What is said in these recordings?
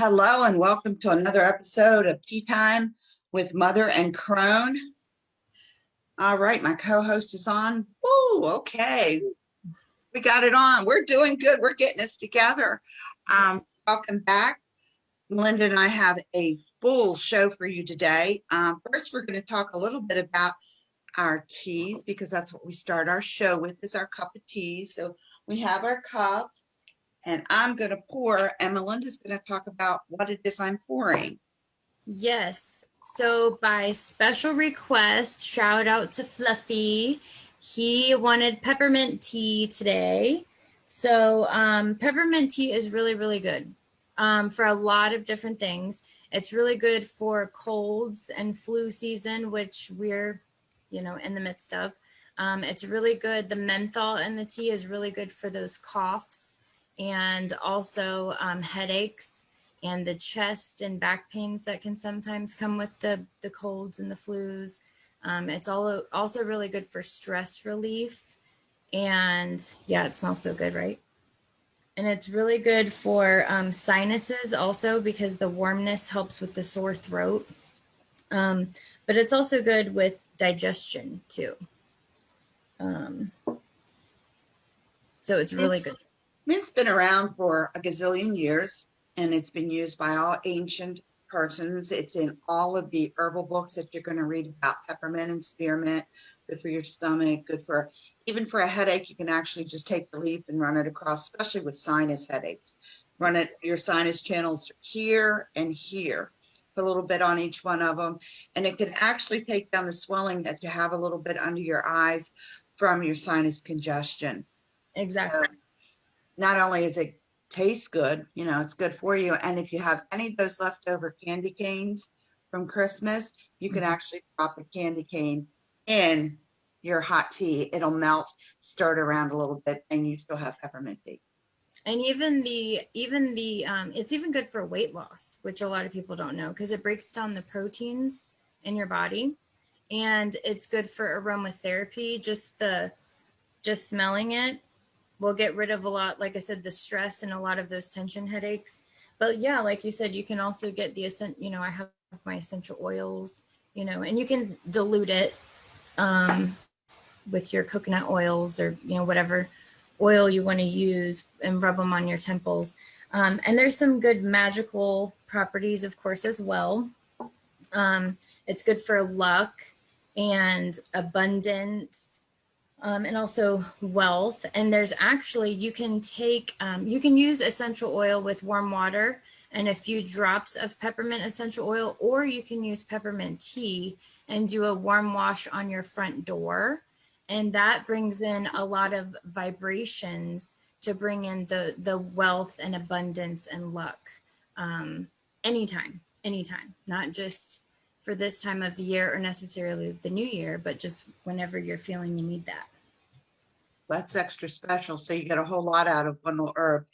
Hello and welcome to another episode of Tea Time with Mother and Crone. All right, my co-host is on. Woo, okay. We got it on. We're doing good. We're getting this together. Welcome back. Melinda and I have a full show for you today. First, we're going to talk a little bit about our teas because that's what we start our show with is our cup of tea. So we have our cup. And I'm going to pour, and Melinda's going to talk about what it is I'm pouring. Yes. So by special request, shout out to Fluffy. He wanted peppermint tea today. So peppermint tea is really, really good for a lot of different things. It's really good for colds and flu season, which we're, in the midst of. It's really good. The menthol in the tea is really good for those coughs and also headaches and the chest and back pains that can sometimes come with the colds and the flus. It's also really good for stress relief. And yeah, it smells so good, right? And it's really good for sinuses also because the warmness helps with the sore throat. But it's also good with digestion too. So it's really good. Mint's been around for a gazillion years, and it's been used by all ancient persons. It's in all of the herbal books that you're going to read about peppermint and spearmint. Good for your stomach, good for, even for a headache, you can actually just take the leaf and run it across, especially with sinus headaches. Run it, your sinus channels here and here. Put a little bit on each one of them, and it can actually take down the swelling that you have a little bit under your eyes from your sinus congestion. Exactly. So, not only is it taste good, it's good for you. And if you have any of those leftover candy canes from Christmas, you can actually drop a candy cane in your hot tea. It'll melt, stir it around a little bit, and you still have peppermint tea. And even the it's even good for weight loss, which a lot of people don't know because it breaks down the proteins in your body, and it's good for aromatherapy. Just smelling it will get rid of a lot, like I said, the stress and a lot of those tension headaches. But yeah, like you said, you can also get the I have my essential oils, and you can dilute it with your coconut oils or whatever oil you want to use and rub them on your temples. And there's some good magical properties, of course, as well. It's good for luck and abundance. And also wealth. And there's actually, you can use essential oil with warm water and a few drops of peppermint essential oil, or you can use peppermint tea and do a warm wash on your front door. And that brings in a lot of vibrations to bring in the wealth and abundance and luck. Anytime, not just for this time of the year or necessarily the new year, but just whenever you're feeling you need that. That's extra special. So you get a whole lot out of one little herb.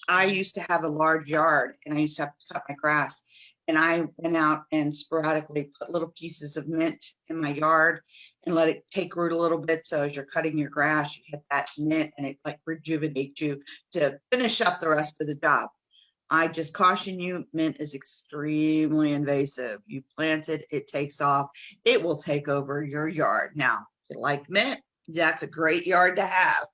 I used to have a large yard, and I used to have to cut my grass. And I went out and sporadically put little pieces of mint in my yard and let it take root a little bit. So as you're cutting your grass, you hit that mint and it like rejuvenates you to finish up the rest of the job. I just caution you, mint is extremely invasive. You plant it, it takes off. It will take over your yard. Now, if you like mint, that's a great yard to have.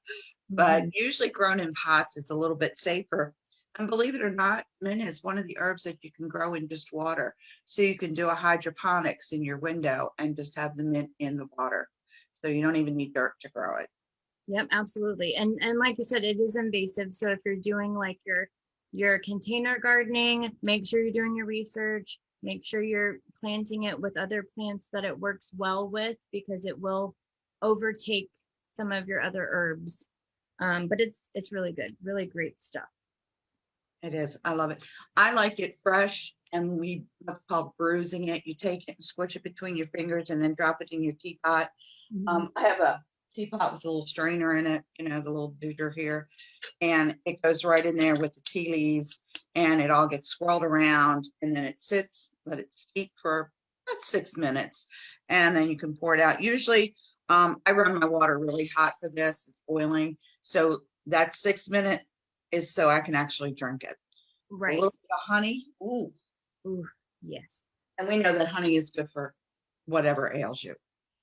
But usually grown in pots, it's a little bit safer. And believe it or not, mint is one of the herbs that you can grow in just water. So you can do a hydroponics in your window and just have the mint in the water. So you don't even need dirt to grow it. Yep, absolutely. And like you said, it is invasive. So if you're doing like your container gardening, make sure you're doing your research, make sure you're planting it with other plants that it works well with, because it will overtake some of your other herbs. But it's really good, really great stuff. It is. I love it. I like it fresh, and what's called bruising it. You take it and squish it between your fingers and then drop it in your teapot. I have a teapot with a little strainer in it, the little dooger here, and it goes right in there with the tea leaves, and it all gets swirled around, and then it sits, let it steep for about 6 minutes, and then you can pour it out. Usually, I run my water really hot for this. It's boiling, so that 6 minute is so I can actually drink it. A little Right. bit of honey. Ooh. Ooh, yes. And we know that honey is good for whatever ails you.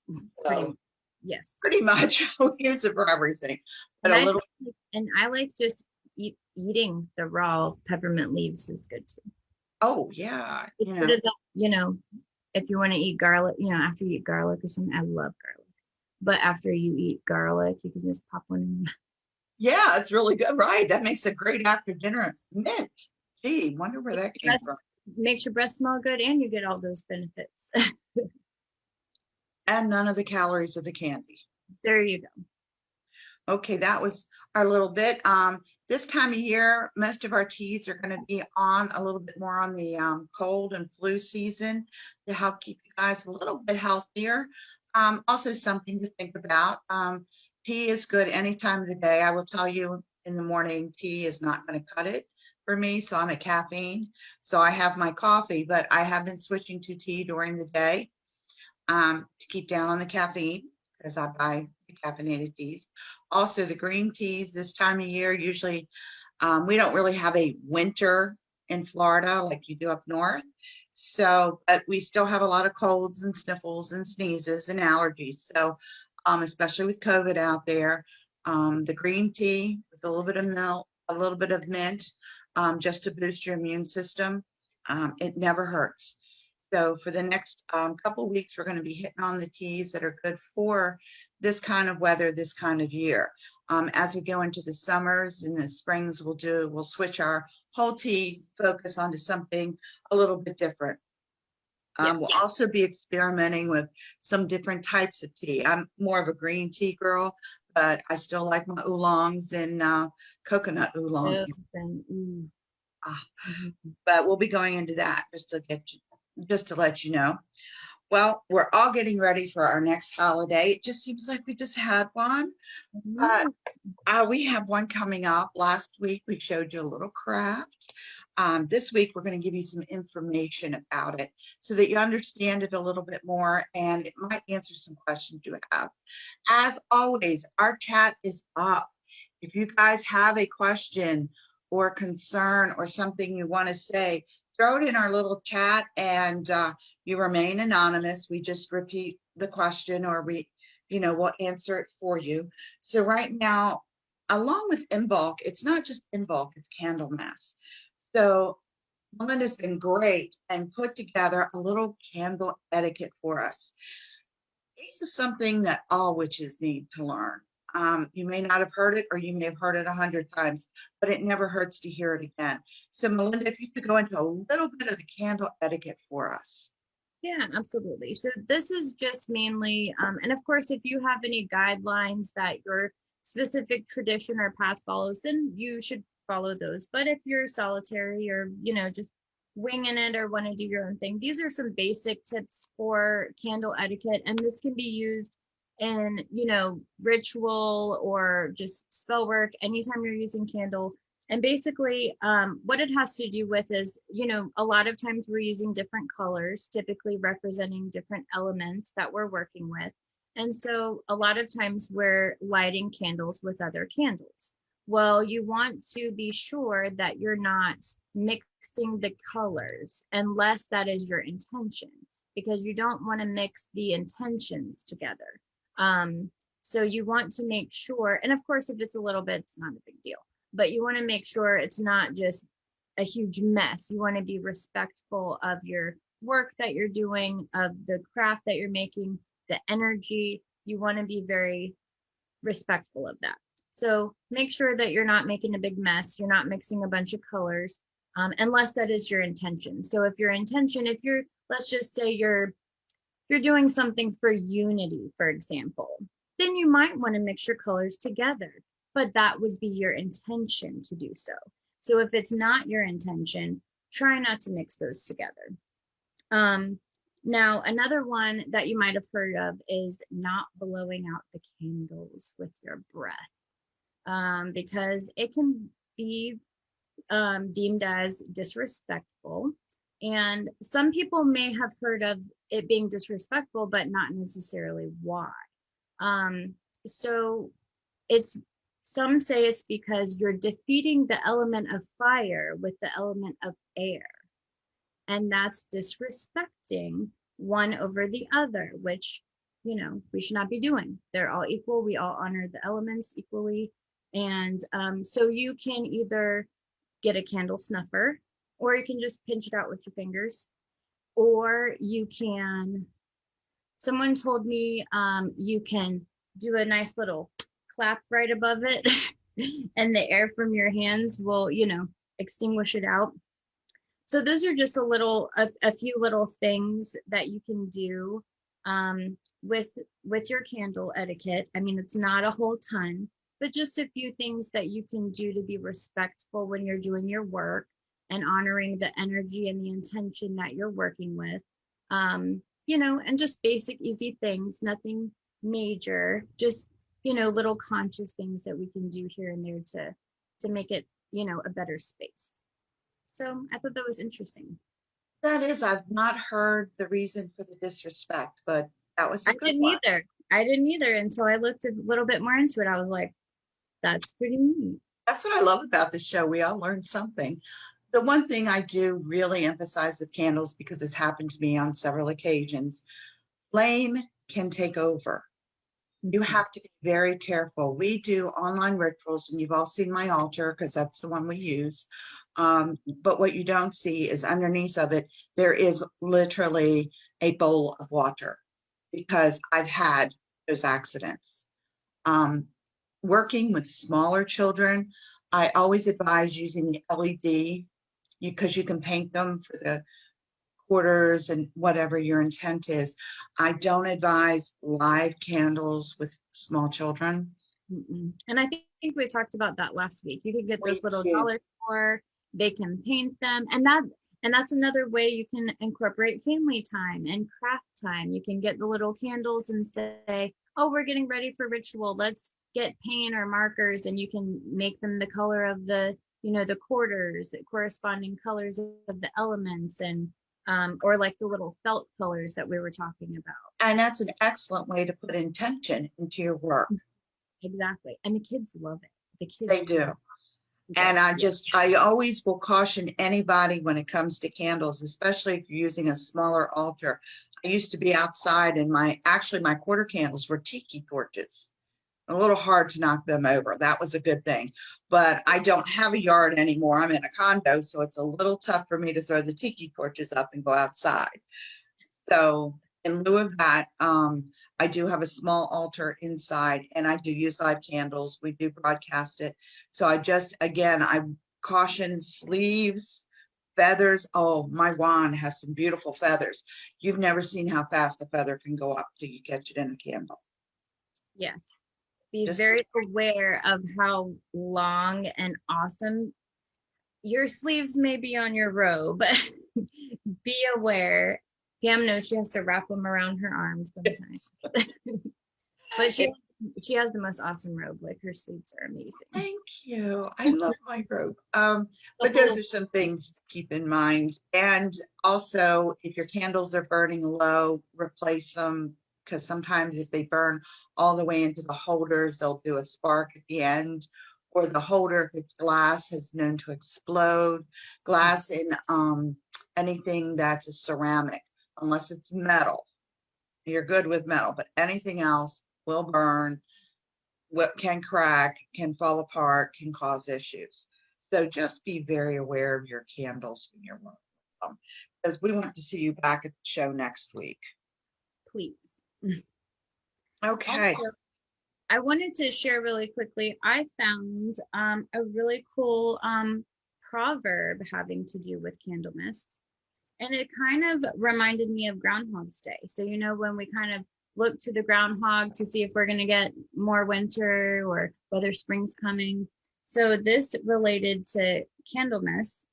Pretty So much. Yes. pretty much we use it for everything. But And a I little, like just eating the raw peppermint leaves is good too. oh yeah, Instead of that, if you want to eat garlic, after you eat garlic or something, I love garlic. But after you eat garlic, you can just pop one in. yeah, it's really good. Right. That makes a great after dinner mint. Gee, wonder where that came Breast, from. makes your breath smell good and you get all those benefits. And none of the calories of the candy. There you go. Okay, that was our little bit. This time of year, most of our teas are going to be on a little bit more on the cold and flu season to help keep you guys a little bit healthier. Also, something to think about. Tea is good any time of the day. I will tell you in the morning, tea is not going to cut it for me. So I'm a caffeine. So I have my coffee, but I have been switching to tea during the day to keep down on the caffeine because I buy caffeinated teas. Also, the green teas this time of year, usually we don't really have a winter in Florida like you do up north. So, but we still have a lot of colds and sniffles and sneezes and allergies. So, especially with COVID out there, the green tea with a little bit of milk, a little bit of mint, just to boost your immune system, it never hurts. So for the next couple weeks, we're going to be hitting on the teas that are good for this kind of weather, this kind of year. As we go into the summers and the springs, we'll switch our whole tea focus onto something a little bit different. Yes. We'll also be experimenting with some different types of tea. I'm more of a green tea girl, but I still like my oolongs and coconut oolong. Ah, but we'll be going into that just to let you know. Well, we're all getting ready for our next holiday. It just seems like we just had one. But we have one coming up. Last week, we showed you a little craft. This week, we're going to give you some information about it so that you understand it a little bit more and it might answer some questions you have. As always, our chat is up. If you guys have a question or concern or something you want to say, throw it in our little chat and you remain anonymous. We just repeat the question or we'll answer it for you. So right now, along with in bulk, it's not just in bulk, it's Candleness. So Melinda's been great and put together a little candle etiquette for us. This is something that all witches need to learn. You may not have heard it, or you may have heard it 100 times, but it never hurts to hear it again. So, Melinda, if you could go into a little bit of the candle etiquette for us. Yeah, absolutely. So this is just mainly, and of course, if you have any guidelines that your specific tradition or path follows, then you should follow those. But if you're solitary or, just winging it or want to do your own thing, these are some basic tips for candle etiquette. And this can be used in, ritual or just spell work, anytime you're using candle. And basically, what it has to do with is, a lot of times we're using different colors, typically representing different elements that we're working with. And so a lot of times we're lighting candles with other candles. Well, you want to be sure that you're not mixing the colors unless that is your intention, because you don't want to mix the intentions together. So you want to make sure, and of course, if it's a little bit, it's not a big deal, but you want to make sure it's not just a huge mess. You want to be respectful of your work that you're doing, of the craft that you're making, the energy. You want to be very respectful of that. So make sure that you're not making a big mess. You're not mixing a bunch of colors, unless that is your intention. So if your intention, let's just say you're doing something for unity, for example, then you might want to mix your colors together, but that would be your intention to do so. So if it's not your intention, try not to mix those together. Now, another one that you might have heard of is not blowing out the candles with your breath, because it can be deemed as disrespectful. And some people may have heard of it being disrespectful, but not necessarily why. So it's some say it's because you're defeating the element of fire with the element of air. And that's disrespecting one over the other, which, we should not be doing. They're all equal. We all honor the elements equally. And so you can either get a candle snuffer, or you can just pinch it out with your fingers, or someone told me you can do a nice little clap right above it and the air from your hands will, extinguish it out. So those are just a few little things that you can do with your candle etiquette. I mean, it's not a whole ton, but just a few things that you can do to be respectful when you're doing your work and honoring the energy and the intention that you're working with. And just basic, easy things, nothing major, just, little conscious things that we can do here and there to make it, a better space. So I thought that was interesting. That is, I've not heard the reason for the disrespect, but that was a good one. I didn't either until I looked a little bit more into it. I was like, that's pretty neat. That's what I love about the show. We all learn something. The one thing I do really emphasize with candles, because it's happened to me on several occasions, flame can take over. You have to be very careful. We do online rituals, and you've all seen my altar because that's the one we use. But what you don't see is underneath of it, there is literally a bowl of water, because I've had those accidents. Working with smaller children, I always advise using the LED, because you can paint them for the quarters and whatever your intent is. I don't advise live candles with small children. And I think we talked about that last week. You can get those little dollar store, they can paint them, and that's another way you can incorporate family time and craft time. You can get the little candles and say, oh, we're getting ready for ritual, let's get paint or markers, and you can make them the color of the quarters, the corresponding colors of the elements, and or like the little felt colors that we were talking about. And that's an excellent way to put intention into your work. Exactly. And the kids love it. The kids, they do. And I always will caution anybody when it comes to candles, especially if you're using a smaller altar. I used to be outside, and my quarter candles were tiki torches. A little hard to knock them over. That was a good thing. But I don't have a yard anymore. I'm in a condo, so it's a little tough for me to throw the tiki torches up and go outside. So in lieu of that, I do have a small altar inside, and I do use live candles. We do broadcast it. So I caution sleeves, feathers. Oh, my wand has some beautiful feathers. You've never seen how fast a feather can go up till you catch it in a candle. Yes. Be very aware of how long and awesome your sleeves may be on your robe. Be aware. Pam knows she has to wrap them around her arms sometimes. But she has the most awesome robe. Like, her sleeves are amazing. Thank you. I love my robe. But those are some things to keep in mind. And also, if your candles are burning low, replace them, because sometimes if they burn all the way into the holders, they'll do a spark at the end. Or the holder, if it's glass, is known to explode. Glass in anything that's a ceramic, unless it's metal. You're good with metal, but anything else will burn, what can crack, can fall apart, can cause issues. So just be very aware of your candles when you're working, because we want to see you back at the show next week. Please. Okay. Also, I wanted to share really quickly, I found a really cool proverb having to do with Candleness. And it kind of reminded me of Groundhog's Day. So, when we kind of look to the groundhog to see if we're going to get more winter or whether spring's coming. So this related to Candleness.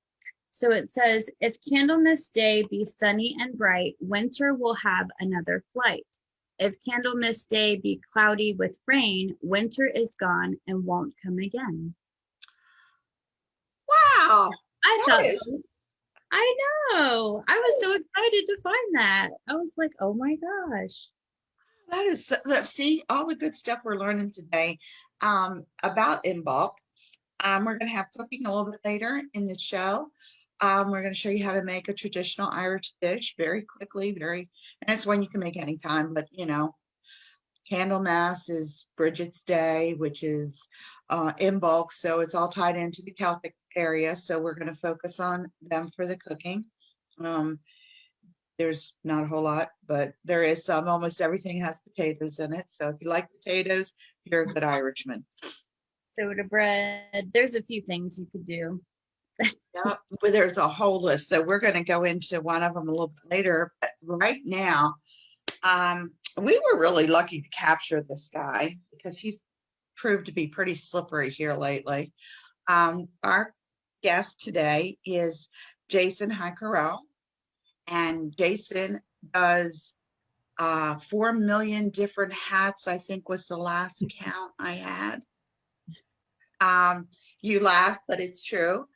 So it says, if Candleness Day be sunny and bright, winter will have another flight. If Candleness Day be cloudy with rain, winter is gone and won't come again. Wow. I know. I was so excited to find that. I was like, oh my gosh. Let's see all the good stuff we're learning today. about in bulk. We're going to have cooking a little bit later in the show. We're going to show you how to make a traditional Irish dish very quickly, and it's one you can make anytime, but Candleness is Bridget's Day, which is in bulk. So it's all tied into the Celtic area. So we're going to focus on them for the cooking. There's not a whole lot, but there is some. Almost everything has potatoes in it. So if you like potatoes, you're a good Irishman. Soda bread. There's a few things you could do. Yeah, but there's a whole list. So we're going to go into one of them a little bit later. But right now, we were really lucky to capture this guy because he's proved to be pretty slippery here lately. Our guest today is Jason Highcorrell, and Jason does 4 million different hats, I think was the last count I had. You laugh, but it's true.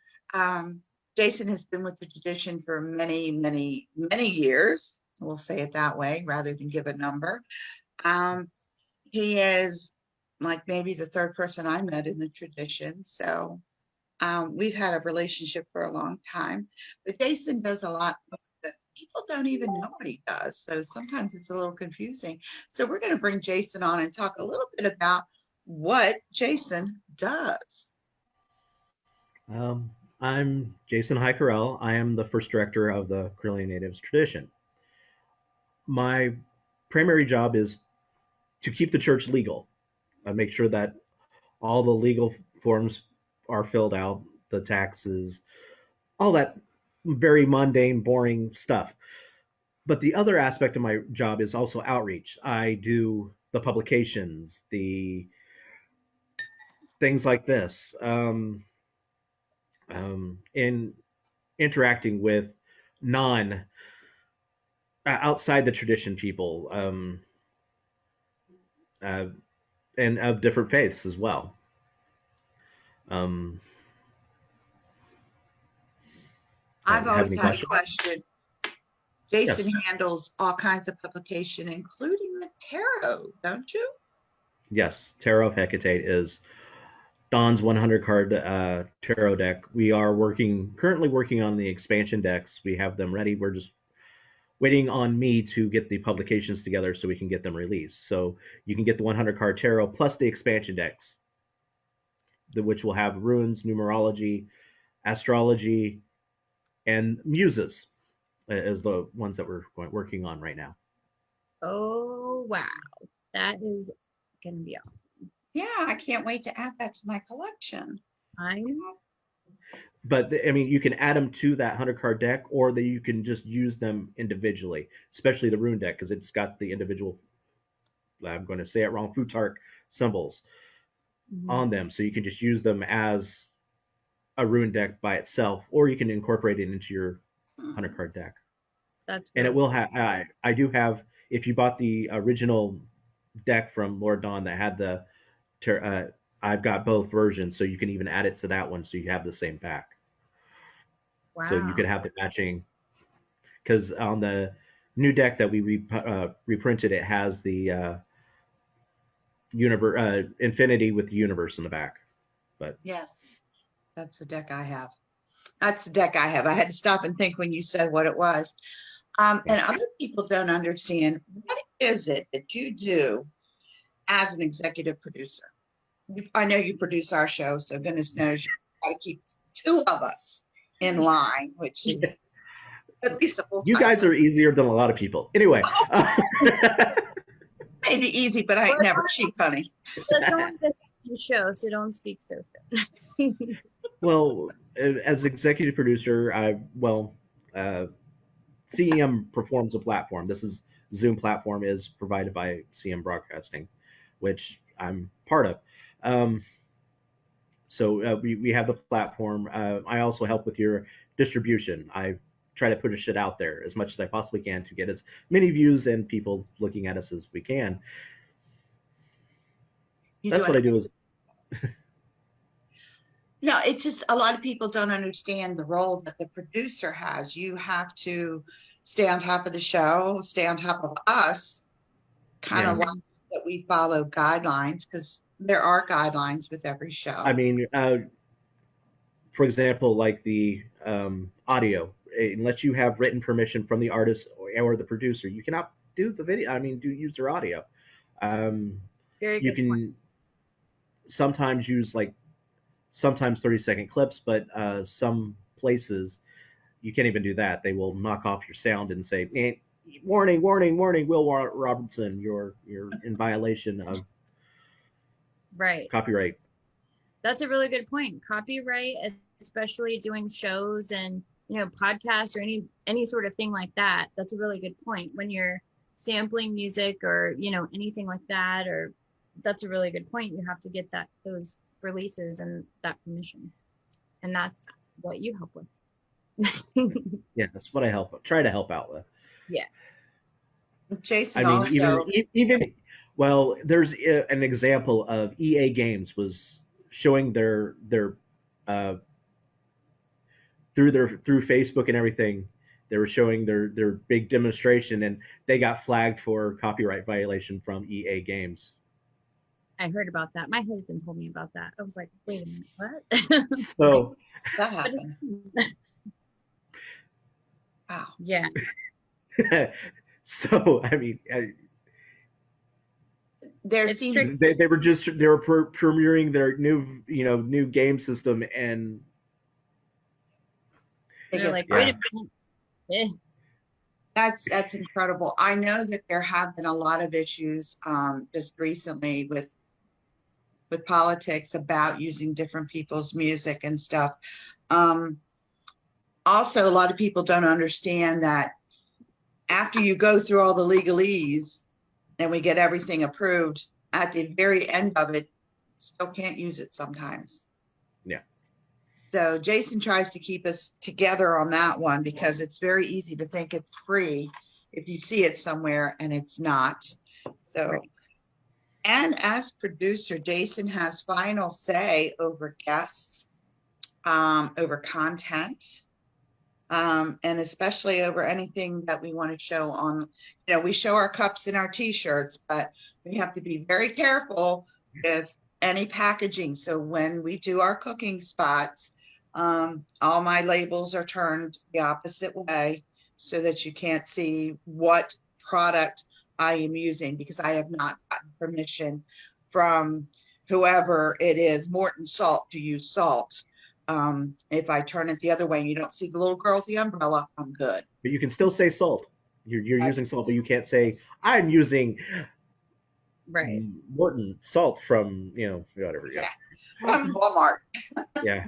Jason has been with the tradition for many, many, many years. We'll say it that way rather than give a number. He is like maybe the third person I met in the tradition. So we've had a relationship for a long time. But Jason does a lot that people don't even know what he does. So sometimes it's a little confusing. So we're going to bring Jason on and talk a little bit about what Jason does. I'm Jason Highcorrell. I am the first director of the Carillion Natives tradition. My primary job is to keep the church legal. I make sure that all the legal forms are filled out, the taxes, all that very mundane, boring stuff. But the other aspect of my job is also outreach. I do the publications, the things like this, in interacting with non outside the tradition people, and of different faiths as well. I've always had questions? a question. Jason handles all kinds of publication, including the tarot, don't you? Yes, Tarot of Hecate is Don's 100 card tarot deck. We are currently working on the expansion decks. We have them ready. We're just waiting on me to get the publications together so we can get them released. So you can get the 100 card tarot plus the expansion decks, which will have runes, numerology, astrology, and muses as the ones that we're working on right now. Oh, wow. That is going to be awesome. Yeah, I can't wait to add that to my collection. I know. But I mean, you can add them to that 100 card deck, or that you can just use them individually, especially the rune deck because it's got the individual, I'm going to say it wrong, Futark symbols on them. So you can just use them as a rune deck by itself, or you can incorporate it into your 100 card deck. That's and it will have. I do have. If you bought the original deck from Lord Dawn that had the, I've got both versions, so you can even add it to that one, so you have the same pack. Wow. So you could have the matching. Because on the new deck that we reprinted, it has the Infinity with the universe in the back. But yes, that's the deck I have. That's the deck I have. I had to stop and think when you said what it was. And other people don't understand, what is it that you do as an executive producer? I know you produce our show, so goodness knows you got to keep two of us in line, which is at least a full time. You guys are easier than a lot of people. Anyway. Maybe easy, but I ain't never cheap, honey. That's always the show, so don't speak so soon. Well, as executive producer, CEM performs a platform. This is Zoom platform is provided by CM Broadcasting, which I'm part of. So we have the platform. I also help with your distribution. I try to put shit out there as much as I possibly can to get as many views and people looking at us as we can. That's what I do. No, it's just a lot of people don't understand the role that the producer has. You have to stay on top of the show, stay on top of us, kind of watch that we follow guidelines, because there are guidelines with every show. I mean, for example, like the audio, unless you have written permission from the artist or the producer, you cannot do the video. I mean, use their audio. Um, Very you good point. can sometimes use like sometimes 30-second clips, but some places you can't even do that. They will knock off your sound and say, "Warning, warning, warning, Will Robertson, you're in violation of Right. copyright." That's a really good point. Copyright, especially doing shows and, you know, podcasts or any sort of thing like that. That's a really good point. When you're sampling music or, you know, anything like that, or that's a really good point. You have to get those releases and that permission. And that's what you help with. Yeah, that's what I try to help out with. Yeah. Jason I mean, also, even well, there's an example of EA Games was showing their through Facebook and everything. They were showing their big demonstration, and they got flagged for copyright violation from EA Games. I heard about that. My husband told me about that. I was like, wait a minute, what? So that happened. Wow. Yeah. so I mean, There It's seems they were premiering their new game system, and they They're get like, Yeah. wait a minute. that's incredible. I know that there have been a lot of issues just recently with politics about using different people's music and stuff. Also, a lot of people don't understand that after you go through all the legalese and we get everything approved, at the very end of it, still can't use it sometimes. Yeah. So Jason tries to keep us together on that one because it's very easy to think it's free if you see it somewhere and it's not. So, Right. And as producer, Jason has final say over guests, over content, and especially over anything that we want to show on. You know, we show our cups and our t-shirts, but we have to be very careful with any packaging. So when we do our cooking spots, all my labels are turned the opposite way so that you can't see what product I am using, because I have not gotten permission from whoever it is, Morton Salt, to use salt. If I turn it the other way and you don't see the little girl with the umbrella, I'm good. but you can still say salt. You're using salt, but you can't say I'm using Right. Morton salt from whatever. Yeah, From Walmart, yeah.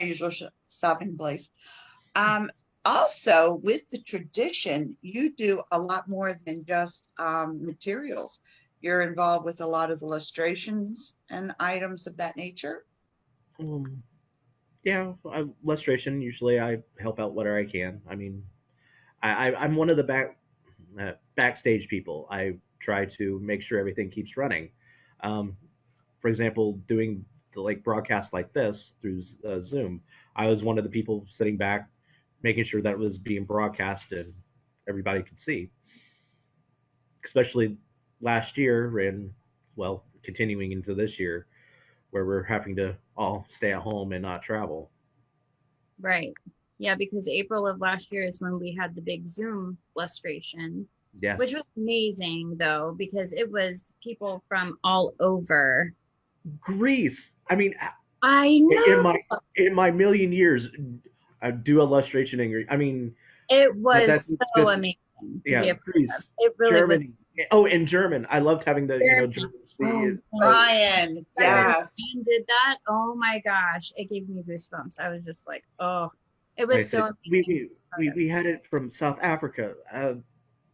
my usual shopping place. Also, with the tradition, you do a lot more than just materials. You're involved with a lot of illustrations and items of that nature. Yeah, illustration. Usually, I help out whatever I can. I mean, I'm one of the backstage people. I try to make sure everything keeps running. For example, doing the broadcast like this through Zoom, I was one of the people sitting back, making sure that it was being broadcast and everybody could see. Especially last year, and well, continuing into this year, where we're having to all stay at home and not travel. Right. Yeah, because April of last year is when we had the big Zoom illustration, Yes. which was amazing though, because it was people from all over. Greece. I mean, I know. in my million years, I do illustration in Greece. I mean, It was that's so just- amazing to yeah, be a part of. Greece, It really Germany. Oh, and German. I loved having the German. German Oh, speak. Brian, was. yes. And did that? Oh my gosh. It gave me goosebumps. I was just like, oh, it was so amazing. We had it from South Africa. It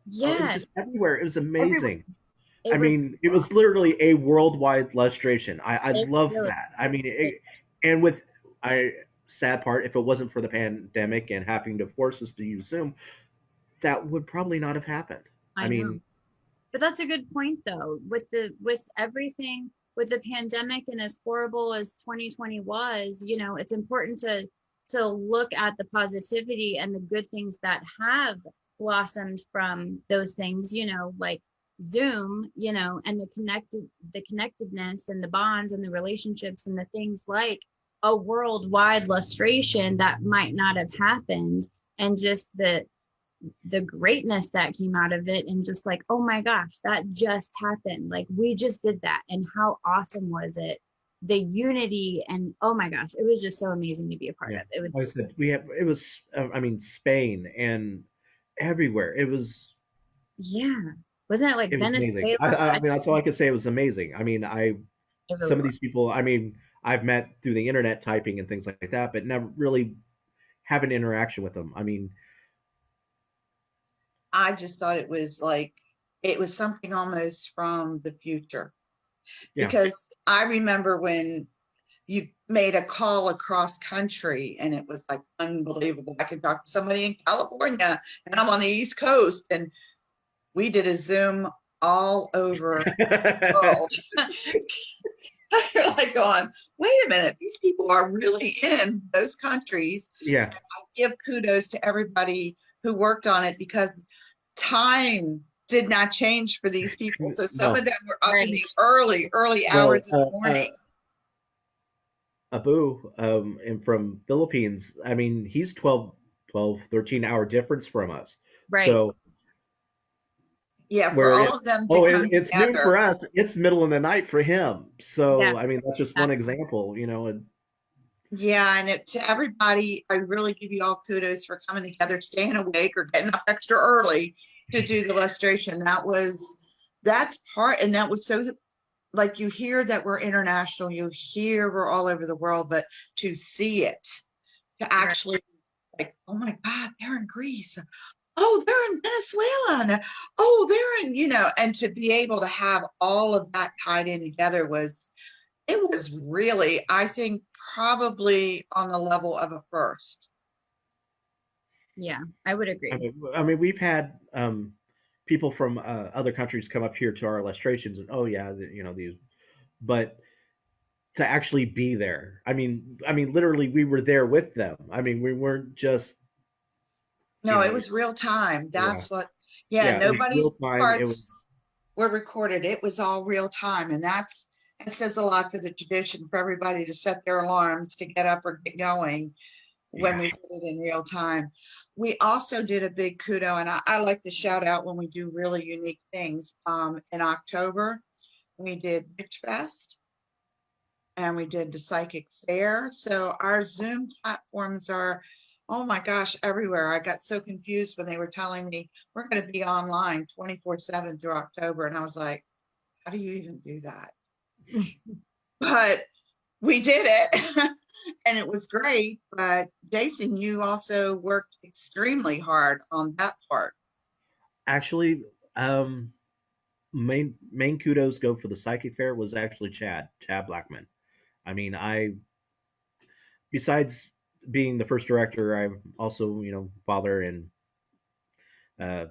was Yeah. just everywhere. It was amazing. It I was mean, it was literally a worldwide illustration. I It love really- that. I mean, and with sad part, if it wasn't for the pandemic and having to force us to use Zoom, that would probably not have happened. I mean, know. But that's a good point though. With everything, with the pandemic, and as horrible as 2020 was, you know, it's important to look at the positivity and the good things that have blossomed from those things, you know, like Zoom, you know, and the connectedness and the bonds and the relationships and the things like a worldwide lustration that might not have happened, and just the greatness that came out of it, and just like, oh my gosh, that just happened, like we just did that, and how awesome was it, the unity, and oh my gosh, it was just so amazing to be a part Yeah, of. It was, like I said, it was I mean, Spain and everywhere. yeah, wasn't it like It was amazing. Venezuela? I mean, that's all I can say. It was amazing. I mean, some of Everywhere. these people, I mean, I've met through the internet typing and things like that, but never really have an interaction with them. I mean, I just thought it was like, it was something almost from the future, yeah. because I remember when you made a call across country and it was like unbelievable. I could talk to somebody in California and I'm on the East Coast, and we did a Zoom all over the world. You're like going, wait a minute, these people are really in those countries. Yeah. I give kudos to everybody who worked on it, because time did not change for these people. So some of No. them were up in Right. the early Well, hours of the morning. Abu, and from Philippines, I mean, he's 13 hour difference from us. Right. So Yeah, for where all of them to oh, come it's noon together. for us, it's middle of the night for him. Yeah. So I mean, that's just one Exactly. example, you know. And Yeah, and to everybody, I really give you all kudos for coming together, staying awake or getting up extra early to do the illustration. That's part, and that was so, like, you hear that we're international, you hear we're all over the world, but to see it, to Right. actually, like, oh my God, they're in Greece. Oh, they're in Venezuela. Oh, they're in, and to be able to have all of that tied in together it was really, I think, probably on the level of a first. Yeah, I would agree. I mean, we've had people from other countries come up here to our illustrations, and oh yeah, you know these, but to actually be there, I mean, literally, we were there with them. I mean, we weren't just, you No, it know, was real time. yeah, That's what, yeah, yeah, it was real nobody's time. It was, parts were recorded. It was all real time. And it says a lot for the tradition, for everybody to set their alarms to get up or get going when yeah, we did it in real time. We also did a big kudo, and I like to shout out when we do really unique things. In October, we did Witch Fest and we did the psychic fair. So our Zoom platforms are, oh my gosh, everywhere. I got so confused when they were telling me we're going to be online 24/7 through October. And I was like, how do you even do that? But we did it and it was great. But Jason, you also worked extremely hard on that part. actually, main kudos go for the psychic fair was actually Chad Blackman. I mean, I besides being the first director, I'm also, you know, father and uh,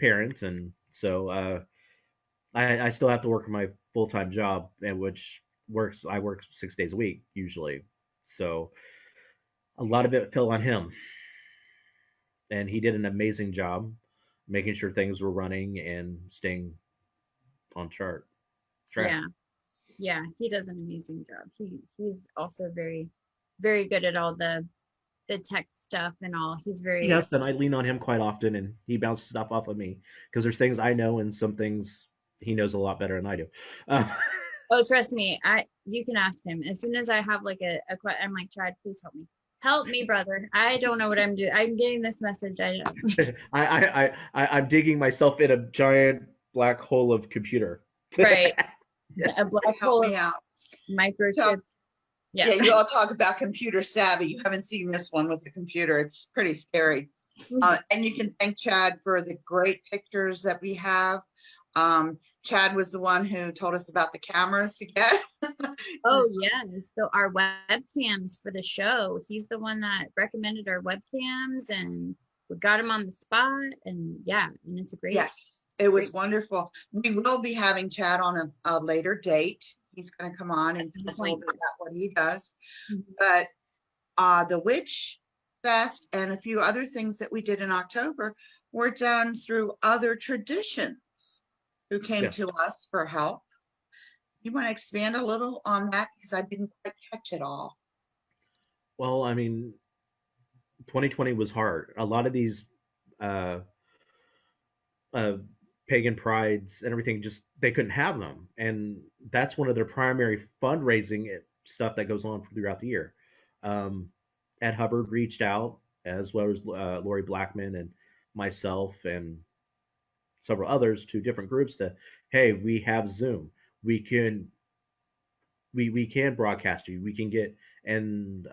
parent, and so I still have to work my full time job, and which works. I work 6 days a week usually, so a lot of it fell on him, and he did an amazing job making sure things were running and staying on track. Yeah. Yeah, he does an amazing job. He's also very, very good at all the tech stuff and all. He's very, Yes, and I lean on him quite often, and he bounces stuff off of me because there's things I know and some things he knows a lot better than I do. Uh, oh, trust me, you can ask him. As soon as I have like a question, I'm like, Chad, please help me. Help me, brother. I don't know what I'm doing. I'm getting this message. I don't. I'm digging myself in a giant black hole of computer. Right. Yeah, A black help hole of me out. microchips. Yeah. Yeah, you all talk about computer savvy. You haven't seen this one with the computer. It's pretty scary. And you can thank Chad for the great pictures that we have. Chad was the one who told us about the cameras to get. Oh yes. So our webcams for the show, he's the one that recommended our webcams, and we got him on the spot, and yeah, and it's a Yes, it was great wonderful. We will be having Chad on a later date. He's going to come on and tell us a little point. bit about what he does. Mhm. But the Witch Fest and a few other things that we did in October were done through other traditions, who came Yes. to us for help. You want to expand a little on that because I didn't quite catch it all. Well, I mean, 2020 was hard. A lot of these uh, uh, pagan prides and everything, just they couldn't have them, and that's one of their primary fundraising stuff that goes on throughout the year. Um, Ed Hubbard reached out, as well as Lori Blackman and myself and several others, to different groups to, hey, we have Zoom, we can we can broadcast you, we can get, and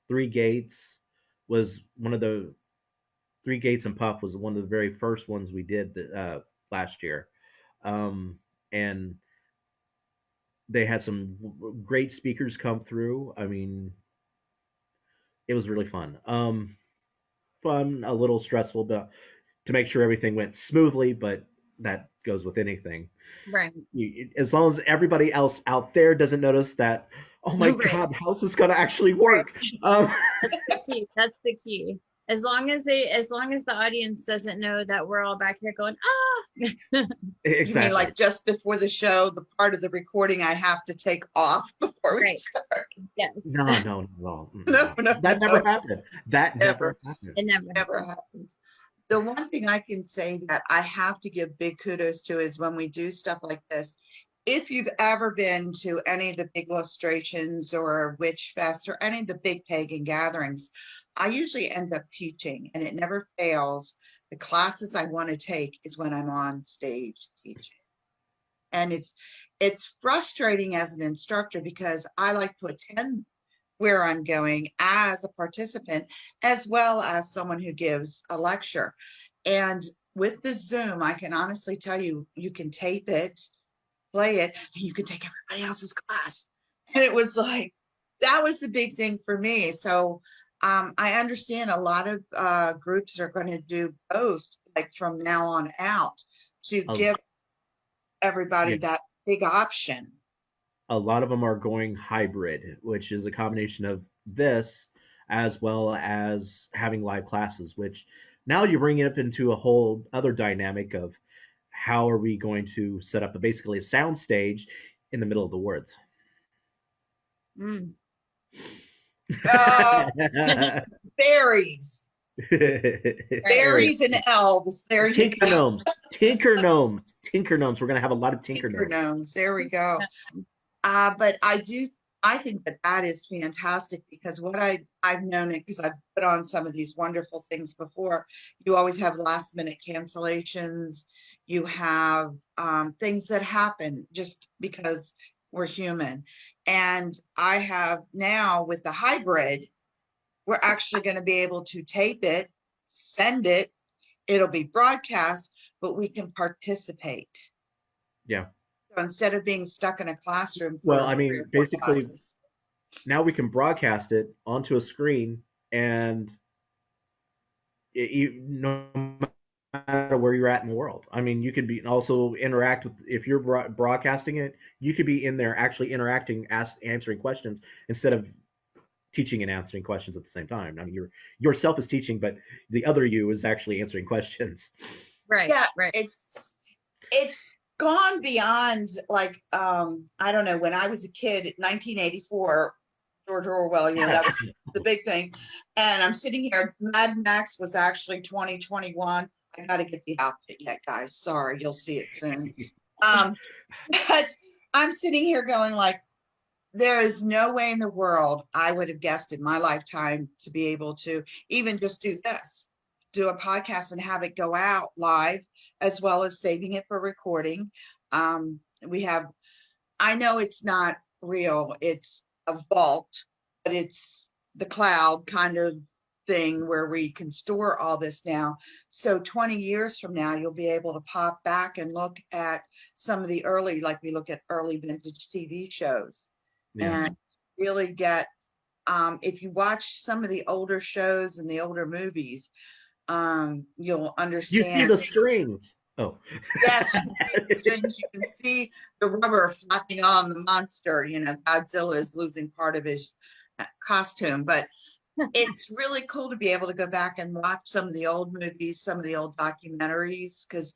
Three Gates was one of the Three Gates and Puff was one of the very first ones we did last year, and they had some great speakers come through. I mean, it was really fun. Fun, a little stressful, but to make sure everything went smoothly. But that goes with anything. Right. As long as everybody else out there doesn't notice that, oh my Right. God, how's this going to actually work? That's the key. That's the key. As long as the audience doesn't know that we're all back here going, ah. Exactly. You mean like just before the show, the part of the recording I have to take off before we Right. start? Yes. No. No, That never happened. That never happened. It never happens. The one thing I can say that I have to give big kudos to is when we do stuff like this, if you've ever been to any of the big illustrations or Witch Fest or any of the big pagan gatherings, I usually end up teaching, and it never fails. The classes I want to take is when I'm on stage teaching. And it's frustrating as an instructor because I like to attend where I'm going as a participant, as well as someone who gives a lecture. And with the Zoom, I can honestly tell you, you can tape it, play it, and you can take everybody else's class. And it was like, that was the big thing for me. So I understand a lot of groups are going to do both, like from now on out, to give everybody that big option. A lot of them are going hybrid, which is a combination of this as well as having live classes, which now you bring it up into a whole other dynamic of how are we going to set up basically a sound stage in the middle of the woods. Mm. Berries. Berries and elves. There you Tinker go. gnomes. Tinker gnomes. Tinker gnomes. We're gonna have a lot of tinker gnomes. There we go. But I think that is fantastic because what I've known it because I've put on some of these wonderful things before. You always have last minute cancellations. You have things that happen just because we're human. And I have now with the hybrid, we're actually going to be able to tape it, send it, it'll be broadcast, but we can participate. Yeah. So instead of being stuck in a classroom. Well, I mean, basically, now we can broadcast it onto a screen, and no matter where you're at in the world. I mean, you could be also interact with, if you're broadcasting it, you could be in there actually interacting, answering questions instead of teaching and answering questions at the same time. I mean, yourself is teaching, but the other you is actually answering questions. Right. Yeah. Right. It's gone beyond like I don't know, when I was a kid, 1984, George Orwell, that was the big thing. And I'm sitting here, Mad Max was actually 2021. I gotta get the outfit yet, guys. Sorry, you'll see it soon. But I'm sitting here going like, there is no way in the world I would have guessed in my lifetime to be able to even just do a podcast and have it go out live, as well as saving it for recording. I know it's not real, it's a vault, but it's the cloud kind of thing where we can store all this now. So 20 years from now, you'll be able to pop back and look at some of the early, like we look at early vintage TV shows. Yeah. And really get, if you watch some of the older shows and the older movies, you'll understand. You see the strings. Oh. Yes, you can see the strings. You can see the rubber flapping on the monster. Godzilla is losing part of his costume, but it's really cool to be able to go back and watch some of the old movies, some of the old documentaries, because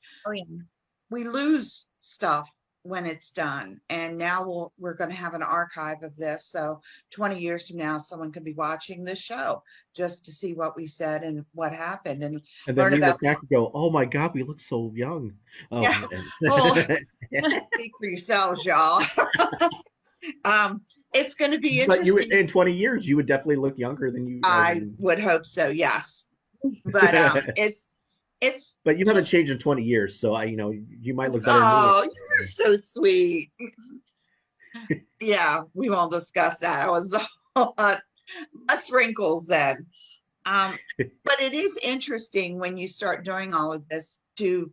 we lose stuff when it's done. And now we're going to have an archive of this. So 20 years from now, someone could be watching this show just to see what we said and what happened and And then learn we about look back and go, "Oh my God, we look so young." yeah. Oh, Well, and speak for yourselves, y'all. It's going to be but you interesting. in 20 years, you would definitely look younger than you are I than. would hope so, yes. But it's But you haven't just changed in 20 years, so you might look better than me. oh, you were so sweet. Yeah, we won't discuss that. I was less wrinkles then. But it is interesting when you start doing all of this to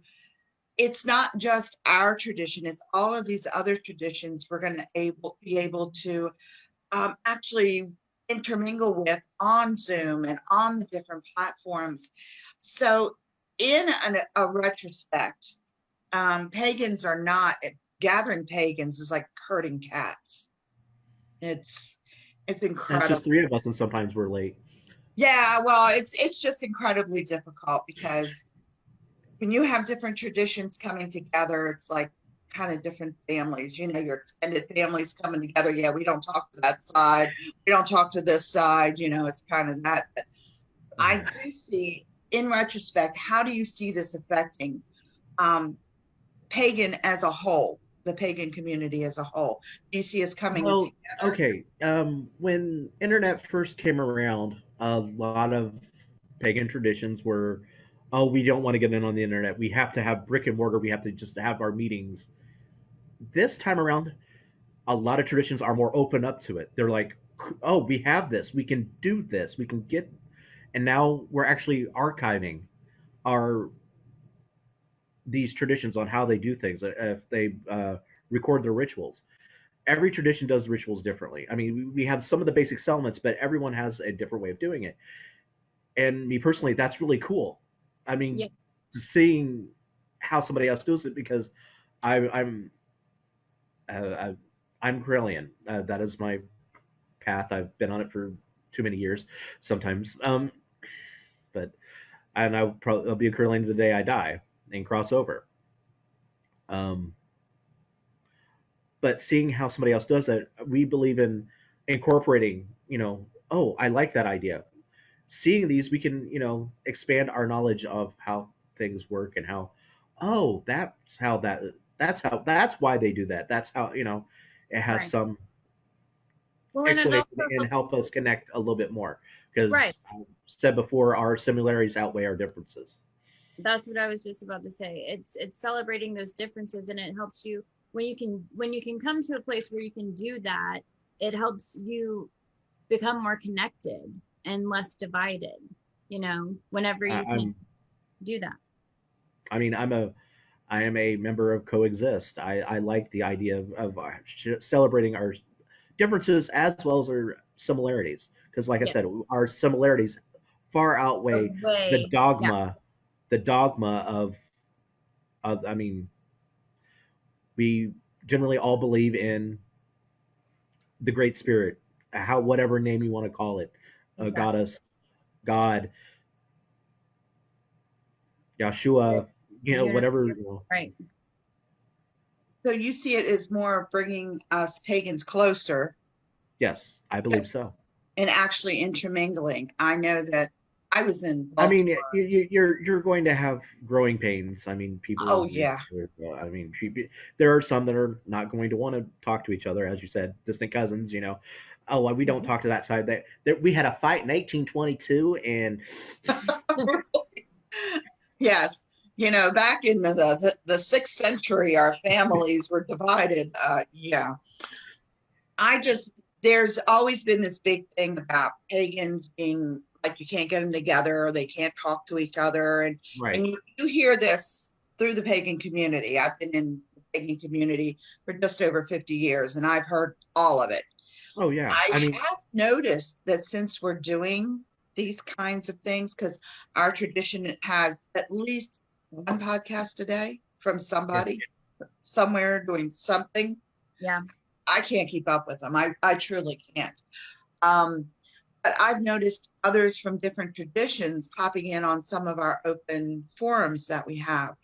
it's not just our tradition, it's all of these other traditions we're going to be able to actually intermingle with on Zoom and on the different platforms. So in a retrospect, pagans are not gathering pagans is like herding cats. It's it's And it's just incredible. three of us, and sometimes we're late. Yeah, well, it's just incredibly difficult because when you have different traditions coming together, it's like kind of different families, your extended families coming together. Yeah, we don't talk to that side. We don't talk to this side, it's kind of that. But I do see in retrospect, how do you see this affecting um, pagan as a whole, the pagan community as a whole? Do you see us coming Well, together? okay. When internet first came around, a lot of pagan traditions were, "Oh, we don't want to get in on the internet. We have to have brick and mortar. We have to just have our meetings." This time around, a lot of traditions are more open up to it. They're like, "Oh, we have this. We can do this. We can get," and now we're actually archiving our these traditions on how they do things. If they record their rituals, every tradition does rituals differently. I mean, we have some of the basic elements, but everyone has a different way of doing it. And me personally, that's really cool. I mean, Yeah. seeing how somebody else does it, because I'm uh, I'm Corellian. That is my path. I've been on it for too many years, sometimes. But and I'll be a Corellian the day I die and cross over. Um, but seeing how somebody else does it, we believe in incorporating. Oh, I like that idea. Seeing these, we can expand our knowledge of how things work and how, oh, that's why they do that. That's how it has Right. some Well, and it explanation also and helps. help us connect a little bit more, Right. because I said before, our similarities outweigh our differences. That's what I was just about to say. It's celebrating those differences, and it helps you when you can come to a place where you can do that. It helps you become more connected and less divided. Whenever I, you can I'm do that. I mean, I am a member of Coexist. I like the idea of celebrating our differences as well as our similarities, because, like I Yeah. said, our similarities far The outweigh the way. Yeah. dogma, the dogma of. I mean, we generally all believe in the Great Spirit, how whatever name you want to call it, a Exactly. goddess, God, Yeshua, You're whatever. right. So you see it as more bringing us pagans closer Yes, I believe so. and actually intermingling. I know that I was in I mean, Baltimore. you're going to have growing pains. I mean, Oh people. yeah. I mean, there are some that are not going to want to talk to each other, as you said, distant cousins. Oh, well, we don't Mhm. talk to that side. That we had a fight in 1822, and Yes. Back in the 6th century, our families were divided. Yeah. There's always been this big thing about pagans being like you can't get them together or they can't talk to each other. And right. you hear this through the pagan community. I've been in the pagan community for just over 50 years and I've heard all of it. Oh yeah. I I mean, have noticed that since we're doing these kinds of things, because our tradition has at least one podcast a day from yeah. somebody somewhere doing something. Yeah. I can't keep up with them. I truly can't. Um, But I've noticed others from different traditions popping in on some of our open forums that we have.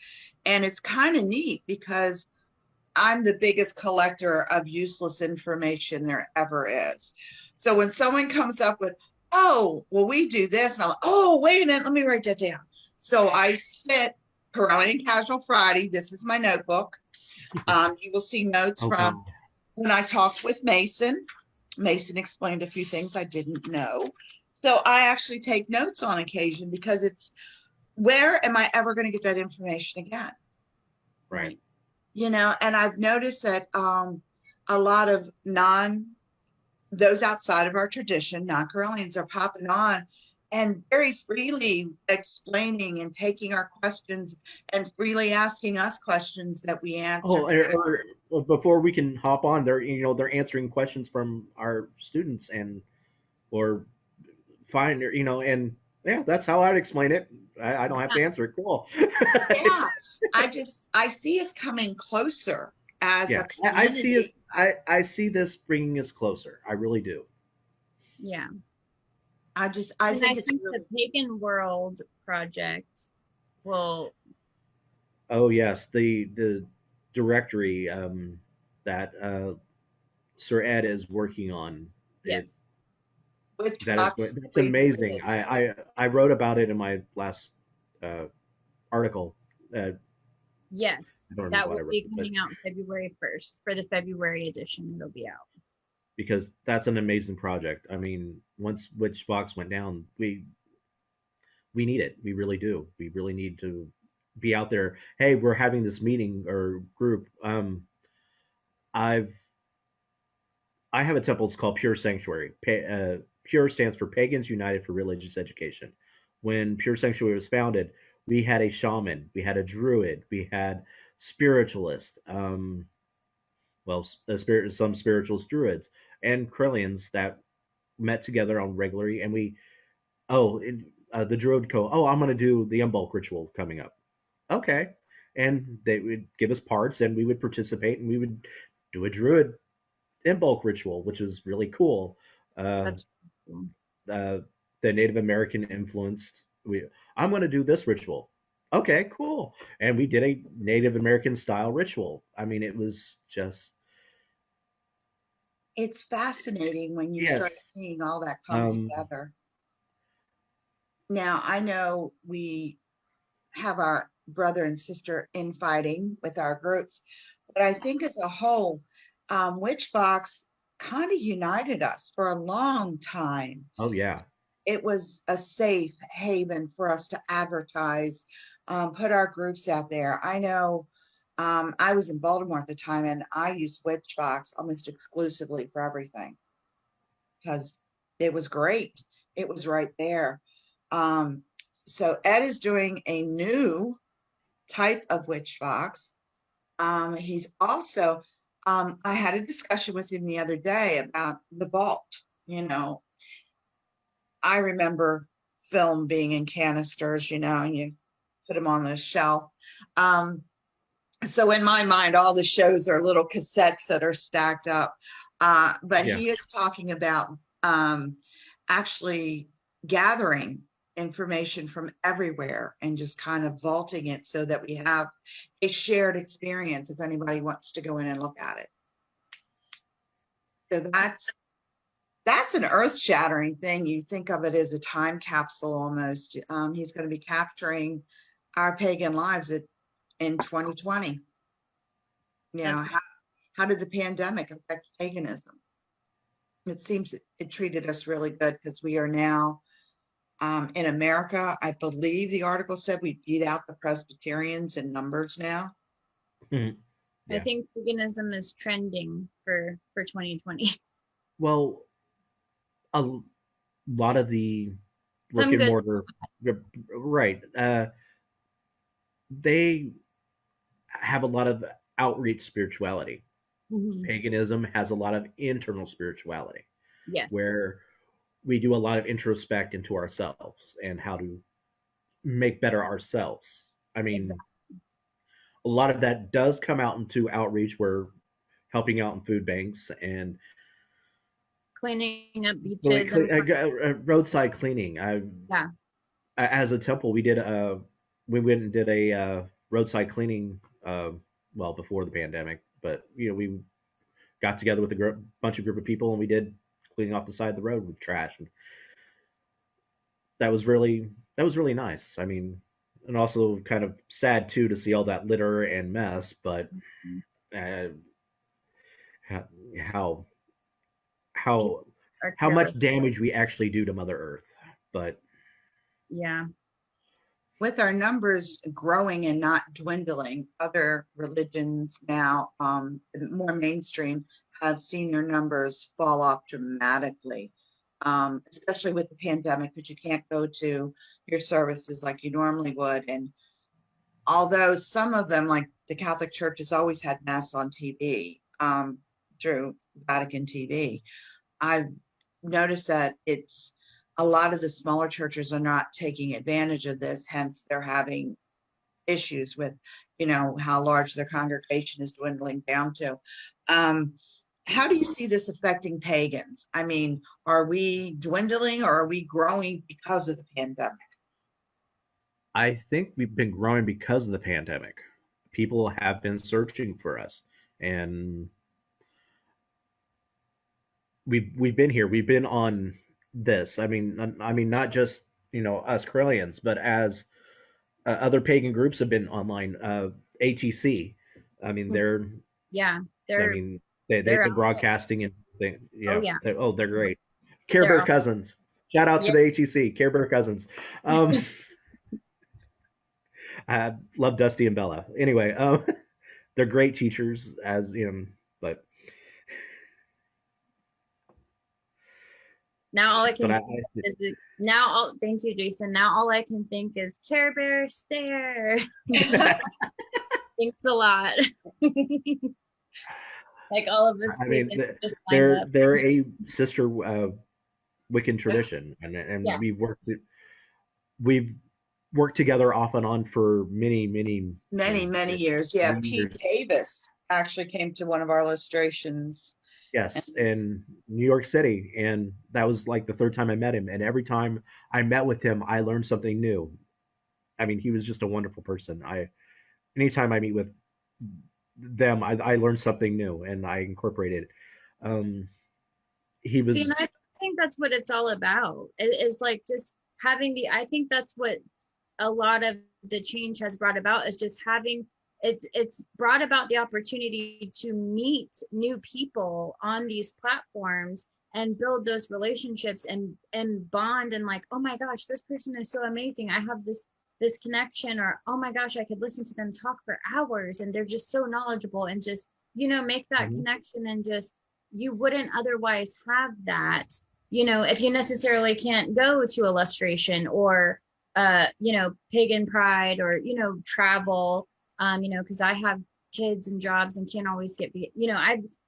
And it's kind of neat because I'm the biggest collector of useless information there ever is. So when someone comes up with, oh, well, we do this, and I'm like, oh, wait a minute, let me write that down. So I sit Correllian Casual Friday. This is my notebook. You will see notes Oh from God. when I talked with Mason. Mason explained a few things I didn't know. So I actually take notes on occasion because it's where am I ever going to get that information again? Right. And I've noticed that a lot of those outside of our tradition, non-Correllians are popping on and very freely explaining and taking our questions and freely asking us questions that we answer Oh, back. or before we can hop on, they're answering questions from our students and or find and yeah, that's how I'd explain it. I don't have to answer it. Cool. Yeah, I see us coming closer as a Yeah, I see it. community. I see this bringing us closer. I really do. Yeah. I And I think it's think the really, Pagan World project will, Oh yes, the directory that Sir Ed is working on. It yes. which that is box that's amazing. revisited. I wrote about it in my last uh, article. Yes. I don't remember That what I will wrote, be but coming out February 1st for the February edition. It'll be out. because that's an amazing project. I mean, once Witchbox went down, we need it. We really do. We really need to be out there. Hey, we're having this meeting or group. I've I have a temple. It's called Pure Sanctuary. Pure stands for Pagans United for Religious Education. When Pure Sanctuary was founded, we had a shaman, we had a druid, we had spiritualist, some spiritualist druids and Krillians that met together on regularly, and the druid would go, oh, I'm going to do the Umbulk ritual coming up. Okay, and they would give us parts, and we would participate, and we would do a druid in bulk ritual, which is really cool. Uh, That's cool. uh, the Native American influenced. I'm going to do this ritual. Okay, cool. And we did a Native American style ritual. I mean, it was just It's fascinating when you start yes. seeing all that come Um, together. Now, I know we have our brother and sister infighting with our groups, but I think as a whole, Witchbox kind of united us for a long time. oh yeah, It was a safe haven for us to advertise, put our groups out there. I know I was in Baltimore at the time and I used Witchbox almost exclusively for everything because it was great. It was right there. Um, so Ed is doing a new type of Witchbox. He's also, I had a discussion with him the other day about the vault. You know, I remember film being in canisters, and you put them on the shelf. Um, so in my mind, all the shows are little cassettes that are stacked up. But yeah. he is talking about actually gathering information from everywhere and just kind of vaulting it so that we have a shared experience if anybody wants to go in and look at it. So that's an earth-shattering thing. You think of it as a time capsule almost. He's going to be capturing our pagan lives in 2020. That's How did the pandemic affect paganism? It seems it treated us really good because we are now in America. I believe the article said we beat out the Presbyterians in numbers now. Mhm. I Yeah. think veganism is trending for 2020. Well, a lot of the brick Some and good. mortar, right? They have a lot of outreach spirituality. Mhm. Paganism has a lot of internal spirituality Yes, where we do a lot of introspect into ourselves and how to make better ourselves. I mean, exactly. a lot of that does come out into outreach. We're helping out in food banks and cleaning up beaches and roadside cleaning. yeah. As a temple, we went and did a roadside cleaning. Well, before the pandemic, but we got together with a group of people and we did cleaning off the side of the road with trash, and that was really nice. I mean, and also kind of sad too to see all that litter and mess, but uh, how how Are how careless. much damage we actually do to Mother Earth. But Yeah. With our numbers growing and not dwindling, other religions now, more mainstream, have seen their numbers fall off dramatically, especially with the pandemic, because you can't go to your services like you normally would. And although some of them, like the Catholic Church, has always had Mass on TV, through Vatican TV, I've noticed that it's a lot of the smaller churches are not taking advantage of this, hence they're having issues with, how large their congregation is dwindling down to. How do you see this affecting pagans? I mean, are we dwindling or are we growing because of the pandemic? I think we've been growing because of the pandemic. People have been searching for us, and we've been here. We've been on this. I mean, not just us Corellians, but as other pagan groups have been online. ATC. I mean, Yeah. I They're mean, they've they're been out there. broadcasting and Oh yeah. yeah. They're great. Care They're Bear out. Cousins. Shout out to Yeah. the ATC. Care Bear Cousins. Um, I love Dusty and Bella. Anyway, they're great teachers, as but Now all I can but is now all thank you, Jason. Now all I can think is Care Bear stare. Thanks a lot. Like all of us I mean, just lined up. they're a sister Wiccan tradition, Yeah. and we've worked together off and on for Many years. Yeah, many Pete years. Davis actually came to one of our illustrations. Yes, in New York City, and that was like the third time I met him. And every time I met with him, I learned something new. I mean, he was just a wonderful person. Anytime I meet with them, I learned something new, and I incorporated it. Um, he See, was, and I think that's what it's all about. Is like just having I think that's what a lot of the change has brought about, is just having it's brought about the opportunity to meet new people on these platforms and build those relationships and bond, and like, oh my gosh, this person is so amazing, I have this connection, or oh my gosh, I could listen to them talk for hours and they're just so knowledgeable, and just make that Mhm. connection, and just you wouldn't otherwise have that, if you necessarily can't go to illustration or pagan pride, or travel, because I have kids and jobs and can't always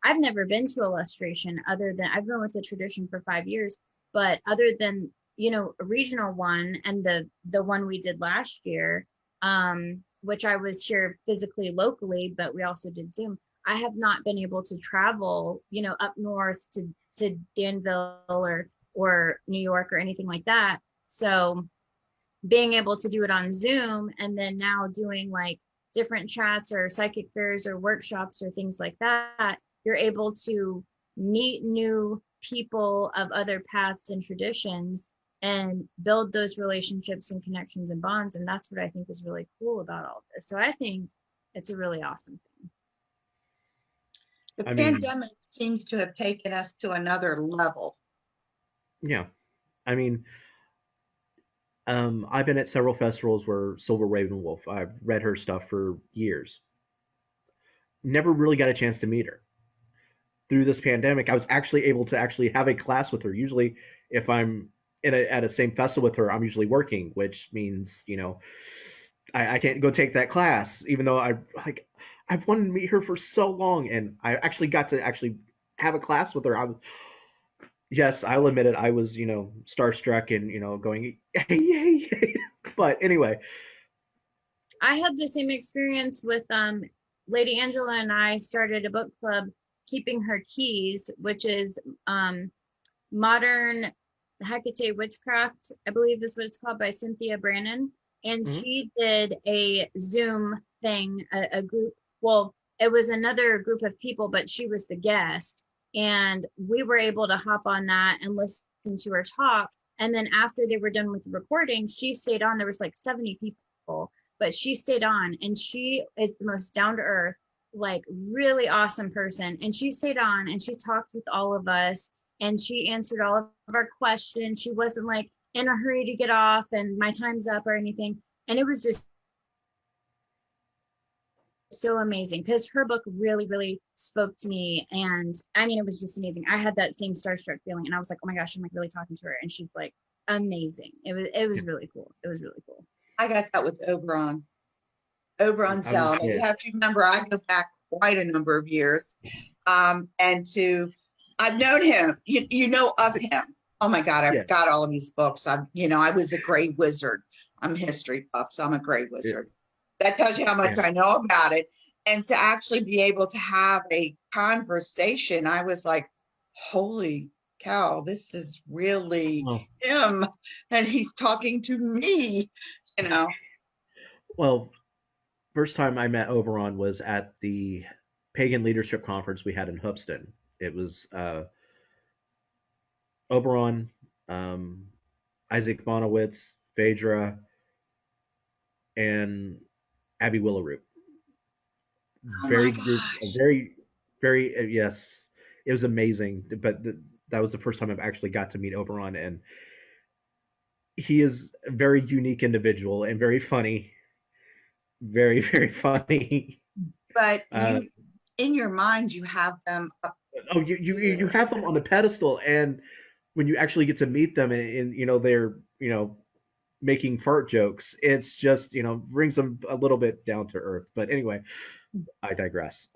I've never been to illustration, other than I've been with the tradition for 5 years, but other than a regional one, and the one we did last year, which I was here physically locally, but we also did Zoom. I have not been able to travel up north to Danville or New York or anything like that. So being able to do it on Zoom, and then now doing like different chats or psychic fairs or workshops or things like that, you're able to meet new people of other paths and traditions and build those relationships and connections and bonds. And that's what I think is really cool about all this. So I think it's a really awesome thing. The I mean, pandemic seems to have taken us to another level. yeah. I mean, I've been at several festivals where Silver Ravenwolf. I've read her stuff for years. Never really got a chance to meet her. Through this pandemic, I was actually able to actually have a class with her. Usually, if I'm at a same festival with her, I'm usually working, which means I can't go take that class, even though I've wanted to meet her for so long, and I actually got to actually have a class with her. Yes, I'll admit it. I was starstruck and going hey hey, hey. But anyway, I had the same experience with Lady Angela, and I started a book club, Keeping Her Keys, which is Modern Hecate Witchcraft, I believe is what it's called, by Cynthia Brannon. And Mhm. she did a Zoom thing, a group. Well, it was another group of people, but she was the guest. And we were able to hop on that and listen to her talk. And then after they were done with the recording, she stayed on. There was like 70 people, but she stayed on, and she is the most down to earth, like really awesome person. And she stayed on and she talked with all of us, and she answered all of our questions. She wasn't like in a hurry to get off and my time's up or anything. And it was just so amazing because her book really, really spoke to me. And I mean, it was just amazing. I had that same starstruck feeling, and I was like, oh my gosh, I'm like really talking to her. And she's like amazing. It was really cool. It was really cool. I got that with Oberon. Oberon I was Zell. Now you have to remember, I go back quite a number of years. And I've known him, you know of him. Oh my God, I've yeah, got all of his books. I was a gray wizard. I'm history buff, so I'm a gray wizard. That tells you how much yeah. I know about it. And to actually be able to have a conversation, I was like, holy cow, this is really Well, him. And he's talking to me, you know. well, first time I met Oberon was at the Pagan Leadership Conference we had in Hoopston. It was Oberon, um, Isaac Bonowitz, Phaedra, and Abby Willaroo. Oh my gosh. Very, very, yes, it was amazing. But that was the first time I've actually got to meet Oberon, and he is a very unique individual and very funny, very, very funny. But Uh, in your mind, you have them up oh, you here. have them on a pedestal, and when you actually get to meet them, and they're making fart jokes, it's just brings them a little bit down to earth. But anyway, I digress.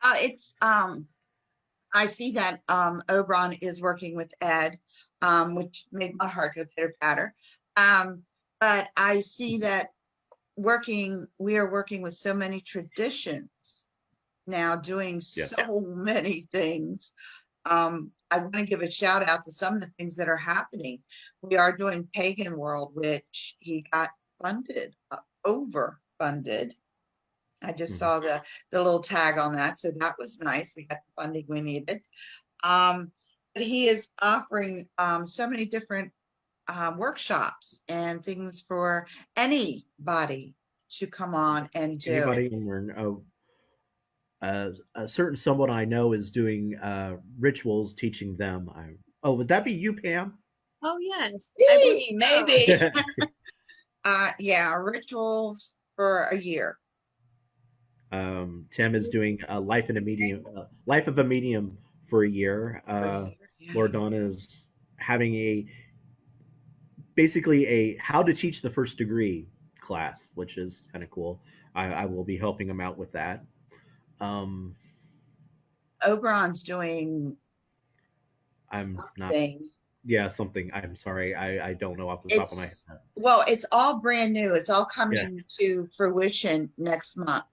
It's I see that Oberon is working with Ed, which made my heart go pitter patter. But I see that we are working with so many traditions now, doing Yes. so many things. I want to give a shout out to some of the things that are happening. We are doing Pagan World, which he got funded, overfunded. I just Mhm. saw the little tag on that, so that was nice. We got the funding we needed. But he is offering so many different workshops and things for anybody to come on and do. Anybody can learn. Oh, a certain someone I know is doing rituals, teaching them. Oh, would that be you, Pam? Oh yes, I believe Hey, so. maybe. Yeah, rituals for a year. Tim is doing life of a medium for a year. For a year, yeah. Lord Donna is having basically a how to teach the first degree class, which is kind of cool. I will be helping him out with that. Um, Oberon's doing I'm not, something. yeah, something. I'm sorry, I don't know off the top of my head. It's all brand new. It's all Yeah, coming to fruition next month.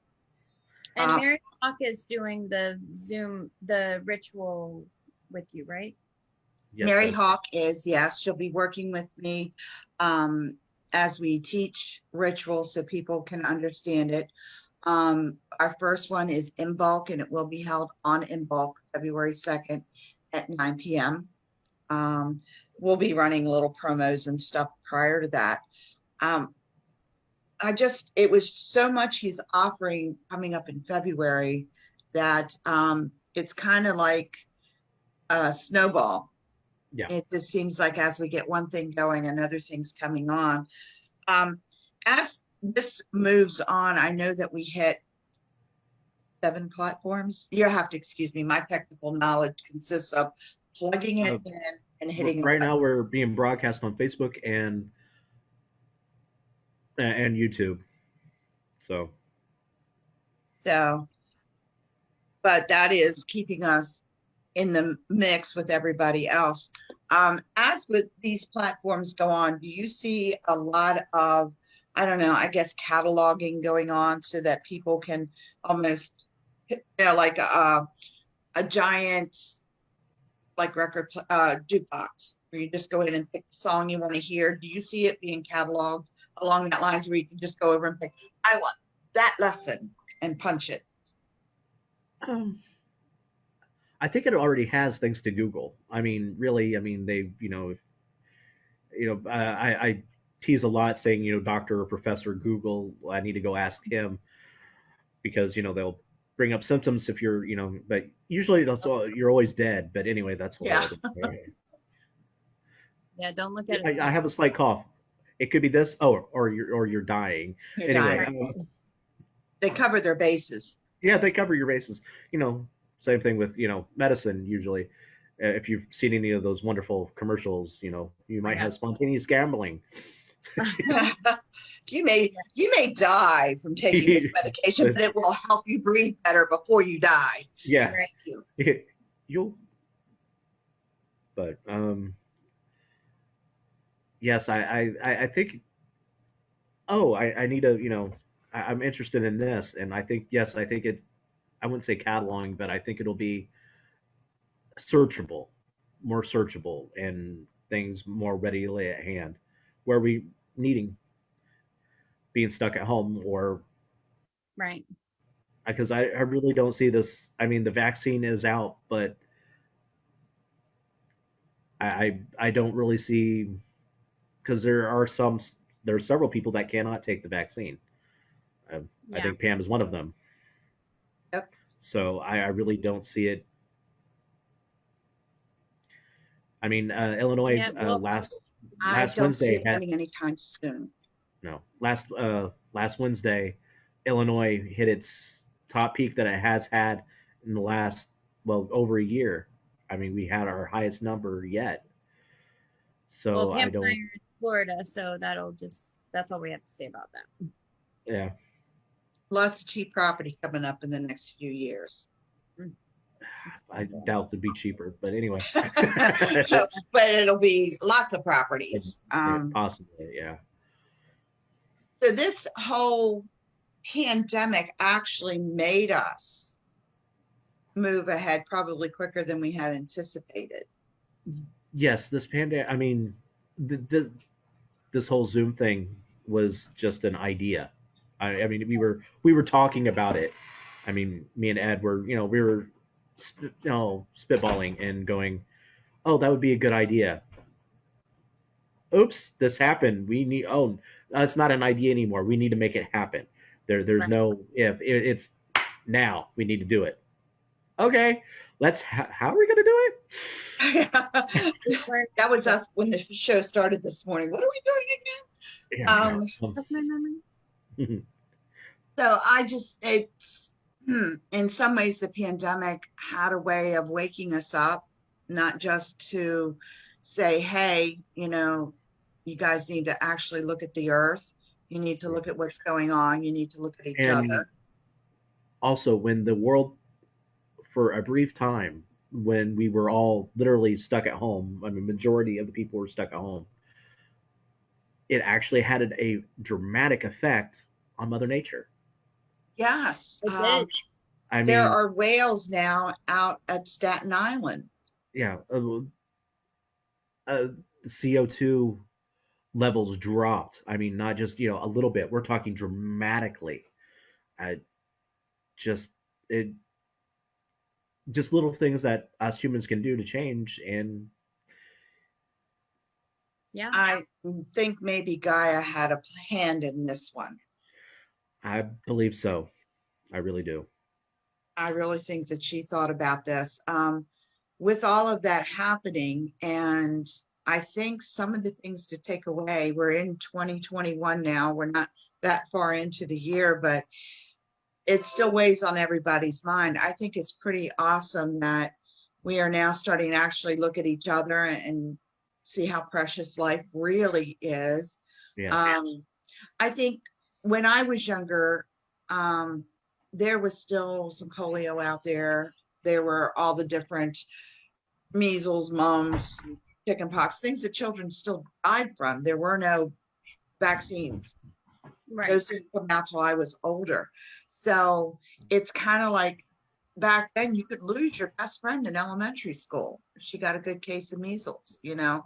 And Mary Hawk is doing the Zoom, the ritual with you, right? yes, Mary that's Hawk is, yes, she'll be working with me um, as we teach rituals so people can understand it. Our first one is in bulk, and it will be held on in bulk February 2nd at 9 p.m. We'll be running little promos and stuff prior to that. Um, it was so much he's offering coming up in February that it's kind of like a snowball. yeah. It just seems like as we get one thing going, another thing's coming on. As this moves on, I know that we hit 7 platforms. You have to excuse me. My technical knowledge consists of plugging it Uh, in and hitting a right button. now, we're being broadcast on Facebook and YouTube. So So, but that is keeping us in the mix with everybody else. As with these platforms go on, do you see a lot of, I don't know, I guess cataloging going on so that people can almost, like a giant like jukebox where you just go in and pick the song you want to hear? Do you see it being cataloged along that lines where you can just go over and pick, I want that lesson and punch it? Um, I think it already has things to Google. I mean, really, I mean, they, I tease a lot saying, doctor or professor Google. I need to go ask him because they'll bring up symptoms if you're, but usually you're always dead. But anyway, that's a whole Yeah. other story. Yeah, don't look at it. I have a slight cough. It could be this. Oh, or you're dying. You're Anyway, dying. They cover their bases. yeah, they cover your bases. Same thing with medicine. Usually, if you've seen any of those wonderful commercials, you might have spontaneous gambling. You may die from taking this medication, but it will help you breathe better before you die. Yeah, Thank you'll. But yes, I think. Oh, I need to. I'm interested in this, and I think yes, I think it. I wouldn't say cataloging, but I think it'll be searchable, more searchable, and things more readily at hand, where we needing being stuck at home or Right. because I really don't see this. I mean, the vaccine is out, but I don't really see because there are several people that cannot take the vaccine. I Yeah. think Pam is one of them. Yep. So I really don't see it. I mean, Illinois Yeah, well, last I don't see Wednesday it had coming anytime soon. no last Wednesday, Illinois hit its top peak that it has had in the last over a year. I mean, we had our highest number yet. So Well, I Pam and I are don't. in Florida, so that's all we have to say about that. Yeah, Lots of cheap property coming up in the next few years. I doubt to be cheaper, but anyway. But it'll be lots of properties. Possibly, yeah. So this whole pandemic actually made us move ahead probably quicker than we had anticipated. Yes, this pandemic. I mean, this whole Zoom thing was just an idea. I mean, we were talking about it. I mean, me and Ed were, we were, spitballing and going, "Oh, that would be a good idea." Oops, this happened. We need. Oh, it's not an idea anymore. We need to make it happen. There's Right. no if. It's now. We need to do it. Okay, let's. How are we gonna do it? That was us when the show started this morning. What are we doing again? That's my memory. So it's in some ways the pandemic had a way of waking us up, not just to say, hey, you guys need to actually look at the earth. You need to look at what's going on. You need to look at each other. Also, when the world, for a brief time, when we were all literally stuck at home, I mean, majority of the people were stuck at home, it actually had a dramatic effect on Mother Nature. Yes. It did. I mean, There are whales now out at Staten Island. yeah, CO2 levels dropped. I mean, not just a little bit. We're talking dramatically. Just it, just little things that us humans can do to change. And Yeah. I think maybe Gaia had a hand in this one. I believe so. I really do. I really think that she thought about this. With all of that happening, and I think some of the things to take away, we're in 2021 now, we're not that far into the year, but it still weighs on everybody's mind. I think it's pretty awesome that we are now starting to actually look at each other and see how precious life really is. Yeah. I think when I was younger, there was still some polio out there. There were all the different measles, mumps, chickenpox, things that children still died from. There were no vaccines. Right. Those didn't come out till I was older. So it's kind of like back then you could lose your best friend in elementary school if she got a good case of measles, you know.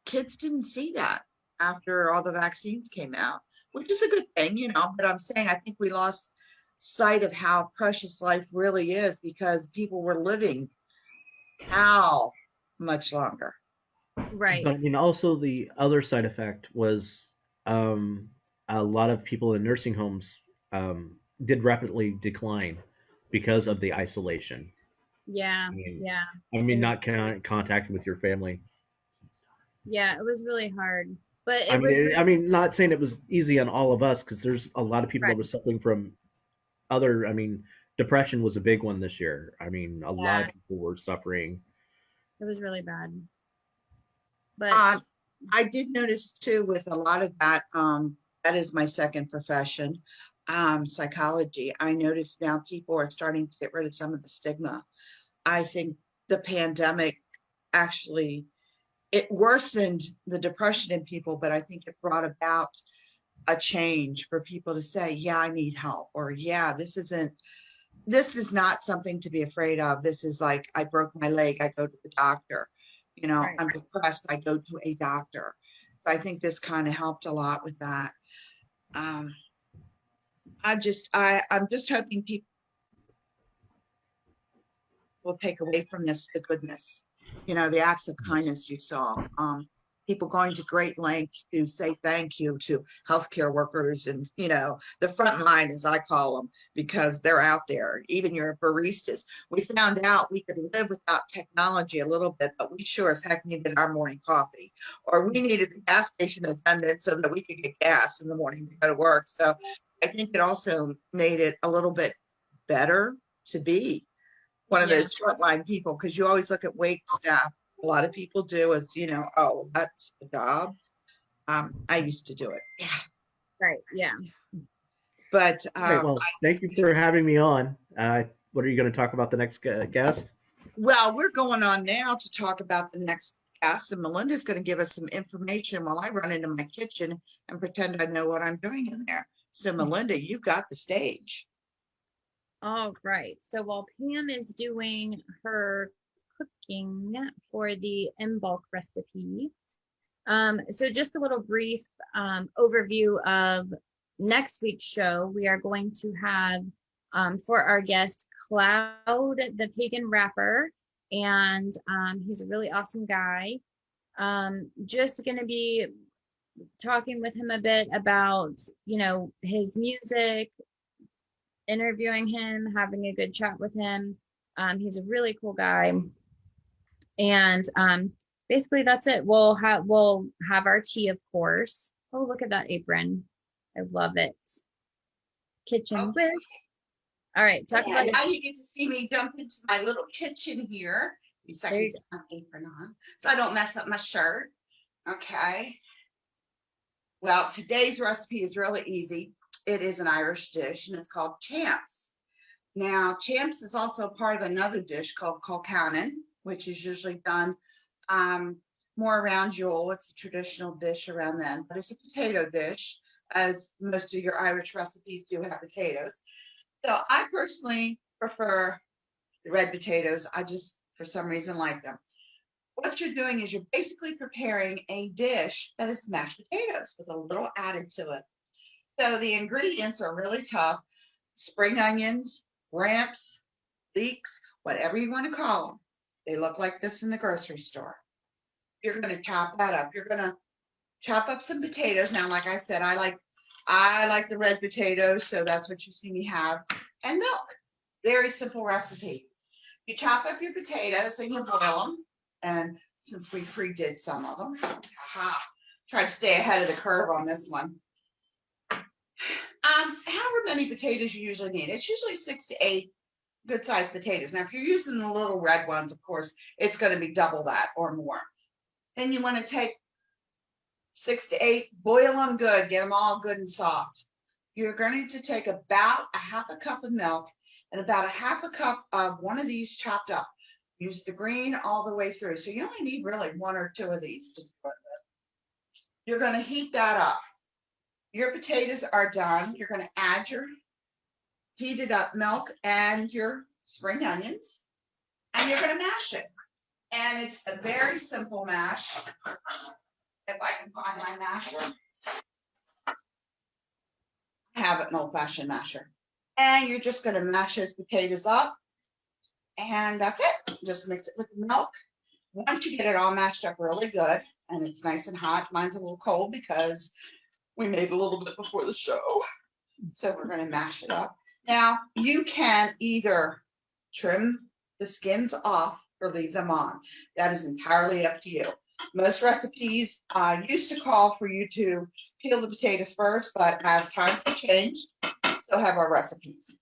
Kids didn't see that after all the vaccines came out, which is a good thing, you know, but I'm saying I think we lost sight of how precious life really is because people were living how much longer. Right. But I mean, also the other side effect was um, a lot of people in nursing homes did rapidly decline because of the isolation. Yeah. I mean, Yeah. I It mean, was, not contact with your family. yeah, it was really hard, but I it mean, was really, not saying it was easy on all of us because there's a lot of people that right. were suffering from other. I mean, depression was a big one this year. I mean, a lot Yeah, of people were suffering. it was really bad. But Um, I did notice too with a lot of that, that is my second profession, psychology. I noticed now people are starting to get rid of some of the stigma. I think the pandemic actually it worsened the depression in people, but I think it brought about a change for people to say, yeah, I need help, or yeah, this is not something to be afraid of. This is like, I broke my leg, I go to the doctor. You know, right. I'm depressed, I go to a doctor. So I think this kind of helped a lot with that. Um, I'm just hoping people will take away from this the goodness, you know, the acts of kindness you saw. People going to great lengths to say thank you to healthcare workers and, you know, the front line, as I call them, because they're out there, even your baristas. We found out we could live without technology a little bit, but we sure as heck needed our morning coffee, or we needed the gas station attendant so that we could get gas in the morning to go to work. So I think it also made it a little bit better to be one of Yeah, those frontline people because you always look at wait staff. A lot of people do as, you know, oh, that's a job. I used to do it. Yeah. right. Yeah. But All right. Well, thank you for having me on. What are you going to talk about the next guest? well, we're going on now to talk about the next guest, and Melinda's going to give us some information while I run into my kitchen and pretend I know what I'm doing in there. So, Melinda, you got the stage. All right. So while Pam is doing her cooking for the in bulk recipe, so just a little brief overview of next week's show. We are going to have for our guest Cloud, the pagan rapper, and he's a really awesome guy. Just going to be talking with him a bit about, you know, his music, interviewing him, having a good chat with him. He's a really cool guy. And basically that's it. We'll have our tea, of course. Oh, look at that apron. I love it. Kitchen Okay. with. All right, talk Yeah, about now you get to see me jump into my little kitchen here. You there second you my apron on so I don't mess up my shirt. Okay. Well, today's recipe is really easy. It is an Irish dish and it's called champs. Now, champs is also part of another dish called colcannon, which is usually done um, more around Yule. It's a traditional dish around then, but it's a potato dish, as most of your Irish recipes do have potatoes. So I personally prefer the red potatoes. I just, for some reason, like them. What you're doing is you're basically preparing a dish that is mashed potatoes with a little added to it. So the ingredients are really tough: spring onions, ramps, leeks, whatever you want to call them. They look like this in the grocery store. You're going to chop that up. You're going to chop up some potatoes. Now, like I said, I like the red potatoes, so that's what you see me have. And milk. Very simple recipe. You chop up your potatoes and you boil them. And since we pre-did some of them, try to stay ahead of the curve on this one. However many potatoes you usually need. It's usually 6 to 8 good sized potatoes. Now, if you're using the little red ones, of course, it's going to be double that or more. Then you want to take 6 to 8, boil them good, get them all good and soft. You're going to take about a half a cup of milk and about a half a cup of one of these chopped up. Use the green all the way through. So you only need really 1 or 2 of these to do it with. You're going to heat that up. Your potatoes are done. You're going to add your heated up milk and your spring onions, and you're going to mash it. And it's a very simple mash. If I can find my masher, I have an old-fashioned masher. And you're just going to mash those potatoes up, and that's it. Just mix it with the milk. Once you get it all mashed up really good, and it's nice and hot, mine's a little cold because we made a little bit before the show. So we're going to mash it up. Now, you can either trim the skins off or leave them on. That is entirely up to you. Most recipes used to call for you to peel the potatoes first, but as times have changed, so have our recipes.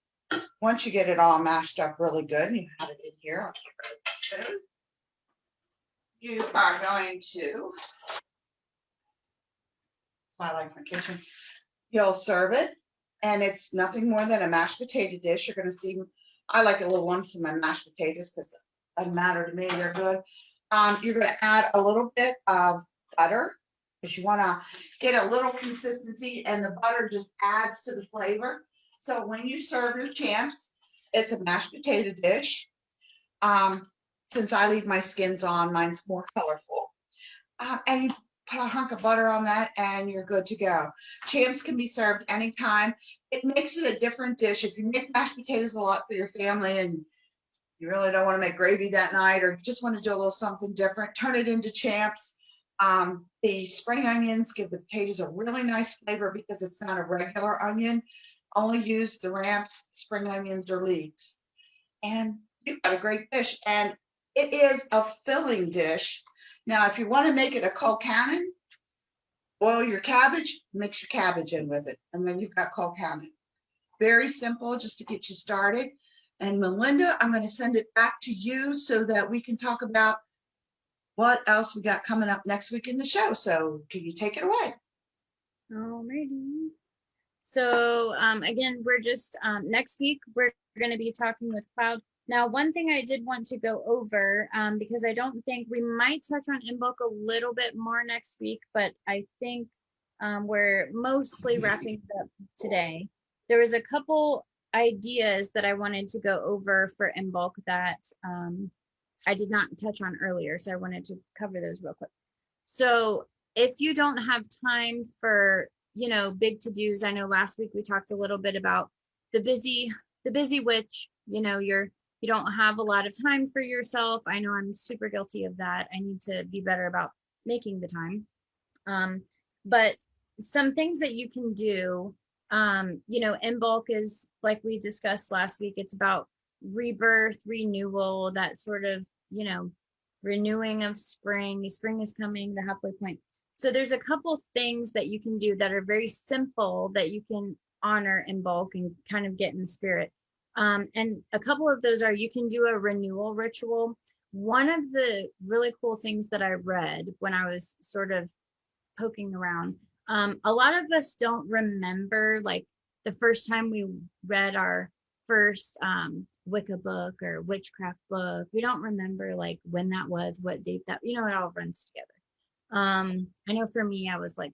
Once you get it all mashed up really good, and you have it in here, I'll get rid of the spoon. You are going to, I like my kitchen, you'll serve it, and it's nothing more than a mashed potato dish. You're going to see, I like a little lumps in my mashed potatoes because it doesn't matter to me, they're good. You're going to add a little bit of butter because you want to get a little consistency, and the butter just adds to the flavor. So when you serve your champs, it's a mashed potato dish. Since I leave my skins on, mine's more colorful. And you put a hunk of butter on that, and you're good to go. Champs can be served anytime. It makes it a different dish. If you make mashed potatoes a lot for your family and you really don't want to make gravy that night, or you just want to do a little something different, turn it into champs. The spring onions give the potatoes a really nice flavor because it's not a regular onion. Only use the ramps, spring onions, or leeks. And you've got a great dish. And it is a filling dish. Now, if you want to make it a cold cannon, boil your cabbage, mix your cabbage in with it, and then you've got cold cannon. Very simple, just to get you started. And Melinda, I'm going to send it back to you so that we can talk about what else we got coming up next week in the show. So can you take it away? Alrighty. So again, we're just next week we're going to be talking with Cloud. Now, one thing I did want to go over, because I don't think we might touch on Imbolc a little bit more next week, but I think we're mostly wrapping it up today. There was a couple ideas that I wanted to go over for Imbolc that I did not touch on earlier, so I wanted to cover those real quick. So if you don't have time for, you know, big to-dos, I know last week we talked a little bit about the busy witch, you know, you don't have a lot of time for yourself. I know I'm super guilty of that. I need to be better about making the time. But some things that you can do, you know, Imbolc is, like we discussed last week, it's about rebirth, renewal, that sort of, you know, renewing of spring. Spring is coming, the halfway point. So there's a couple things that you can do that are very simple that you can honor Imbolc and kind of get in the spirit. And a couple of those are, you can do a renewal ritual. One of the really cool things that I read when I was sort of poking around, a lot of us don't remember like the first time we read our first Wicca book or witchcraft book. We don't remember like when that was, what date that, you know, it all runs together. I know for me, I was like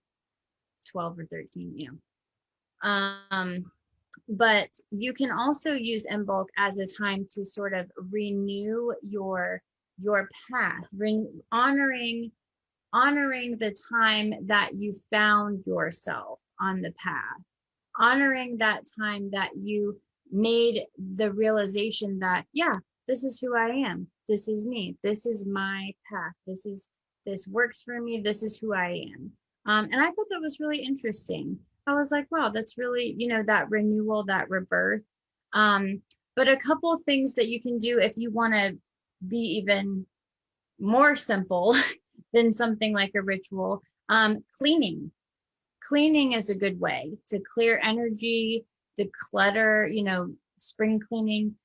12 or 13, you know. But you can also use Imbolc as a time to sort of renew your path, honoring the time that you found yourself on the path, honoring that time that you made the realization that, yeah, this is who I am. This is me. This is my path. This works for me. This is who I am. And I thought that was really interesting. I was like, wow, that's really, you know, that renewal, that rebirth. But a couple of things that you can do if you want to be even more simple than something like a ritual, cleaning. Cleaning is a good way to clear energy, declutter, you know, spring cleaning.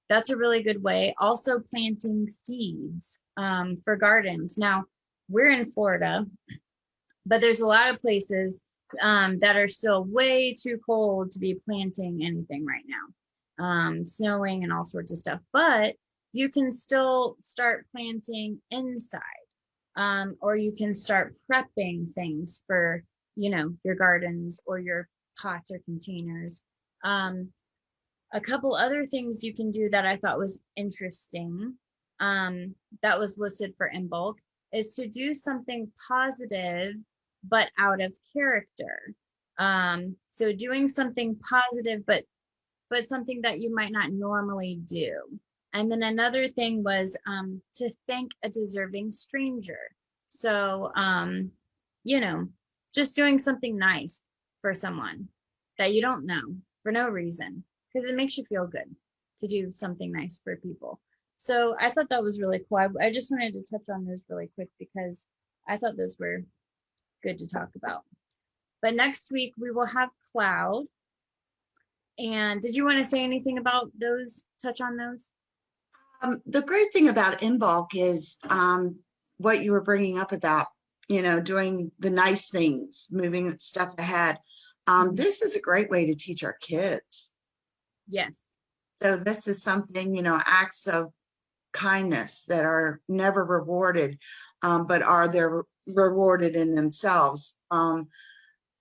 That's a really good way. Also planting seeds for gardens. Now, we're in Florida, but there's a lot of places that are still way too cold to be planting anything right now. Snowing and all sorts of stuff, but you can still start planting inside, or you can start prepping things for, you know, your gardens or your pots or containers. A couple other things you can do that I thought was interesting, that was listed for in bulk, is to do something positive but out of character. So doing something positive but something that you might not normally do. And then another thing was to thank a deserving stranger. So, you know, just doing something nice for someone that you don't know for no reason, because it makes you feel good to do something nice for people. So I thought that was really cool. I just wanted to touch on those really quick because I thought those were good to talk about. But next week we will have Cloud. And did you want to say anything about those? Touch on those? The great thing about in bulk is what you were bringing up about, doing the nice things, moving stuff ahead. This is a great way to teach our kids. Yes. So this is something, acts of kindness that are never rewarded, but are they're rewarded in themselves.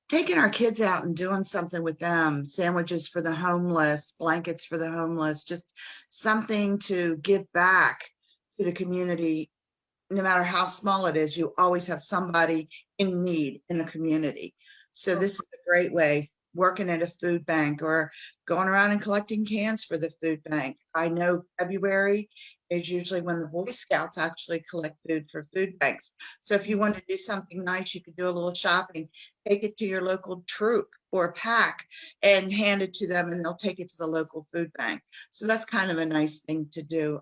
Taking our kids out and doing something with them, sandwiches for the homeless, blankets for the homeless, just something to give back to the community. No matter how small it is, you always have somebody in need in the community. So this is a great way, working at a food bank or going around and collecting cans for the food bank. I know February is usually when the Boy Scouts actually collect food for food banks. So if you want to do something nice, you could do a little shopping, take it to your local troop or pack and hand it to them, and they'll take it to the local food bank. So that's kind of a nice thing to do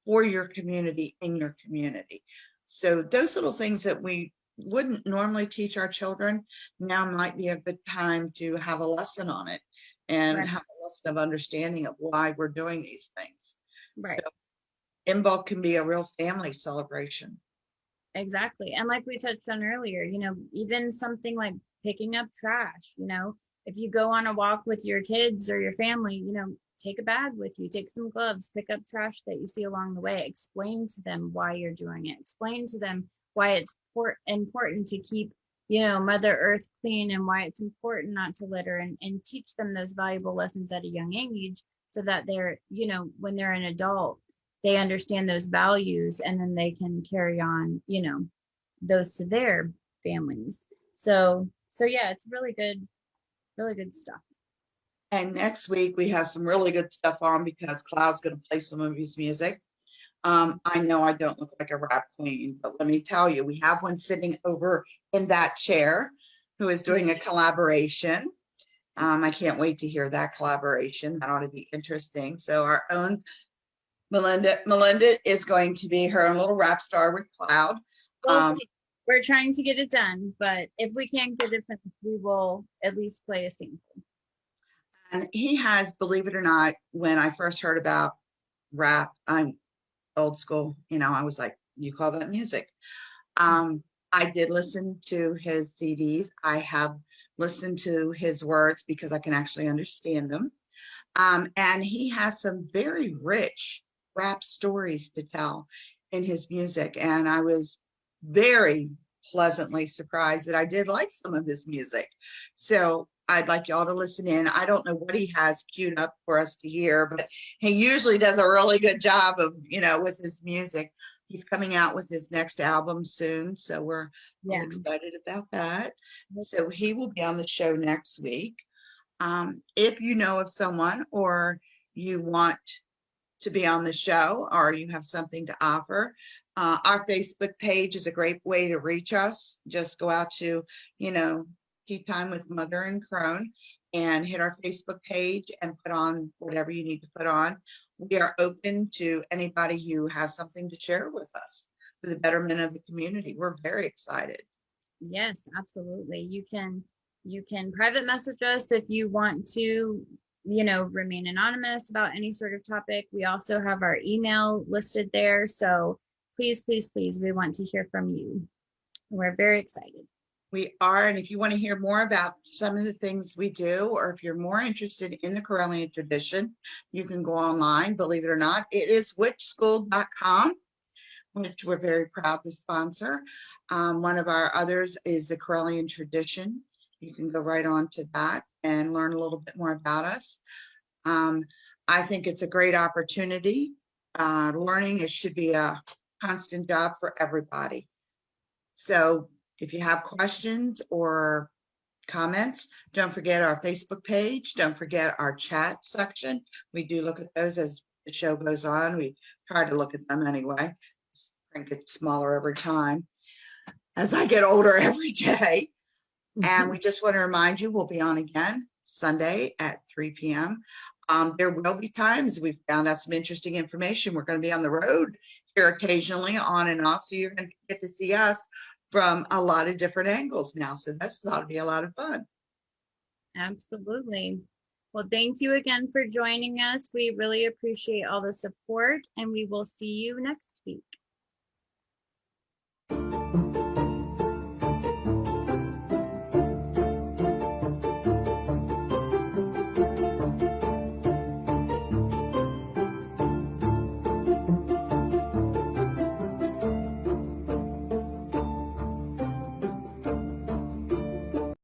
for your community, in your community. So those little things that we wouldn't normally teach our children now might be a good time to have a lesson on it and Right. have a lesson of understanding of why we're doing these things. Right. So in bulk can be a real family celebration. Exactly. And like we touched on earlier, even something like picking up trash, if you go on a walk with your kids or your family, take a bag with you, take some gloves, pick up trash that you see along the way, explain to them why you're doing it, explain to them why it's important to keep, Mother Earth clean and why it's important not to litter, and teach them those valuable lessons at a young age so that they're, when they're an adult, they understand those values and then they can carry on, those to their families. So yeah, it's really good stuff. And next week we have some really good stuff on because Cloud's going to play some of his music. I know I don't look like a rap queen, but let me tell you, we have one sitting over in that chair who is doing a collaboration. I can't wait to hear that collaboration. That ought to be interesting. So our own Melinda is going to be her own little rap star with Cloud. We'll see. We're trying to get it done, but if we can't get it finished, we will at least play a sample. And he has, believe it or not, when I first heard about rap, I'm old school, I was like, you call that music? I did listen to his CDs. I have listened to his words because I can actually understand them. And he has some very rich rap stories to tell in his music. And I was very pleasantly surprised that I did like some of his music. So I'd like y'all to listen in. I don't know what he has queued up for us to hear, but he usually does a really good job of, with his music. He's coming out with his next album soon, so we're all excited about that. So he will be on the show next week. If you know of someone or you want to be on the show or you have something to offer, our Facebook page is a great way to reach us. Just go out to, Tea Time with Mother Crone and hit our Facebook page and put on whatever you need to put on. We are open to anybody who has something to share with us for the betterment of the community. We're very excited. Yes, absolutely. You can private message us if you want to, remain anonymous about any sort of topic. We also have our email listed there. So please, please, please, we want to hear from you. We're very excited. We are, and if you want to hear more about some of the things we do, or if you're more interested in the Correllian tradition, you can go online. Believe it or not, it is witchschool.com, which we're very proud to sponsor. One of our others is the Correllian tradition. You can go right on to that and learn a little bit more about us. I think it's a great opportunity. Learning, it should be a constant job for everybody. So if you have questions or comments, don't forget our Facebook page. Don't forget our chat section. We do look at those as the show goes on. We try to look at them anyway. This print gets smaller every time as I get older every day. And we just want to remind you, we'll be on again Sunday at 3 p.m. There will be times we've found out some interesting information. We're going to be on the road here occasionally, on and off. So you're going to get to see us from a lot of different angles now. So this ought to be a lot of fun. Absolutely. Well, thank you again for joining us. We really appreciate all the support, and we will see you next week.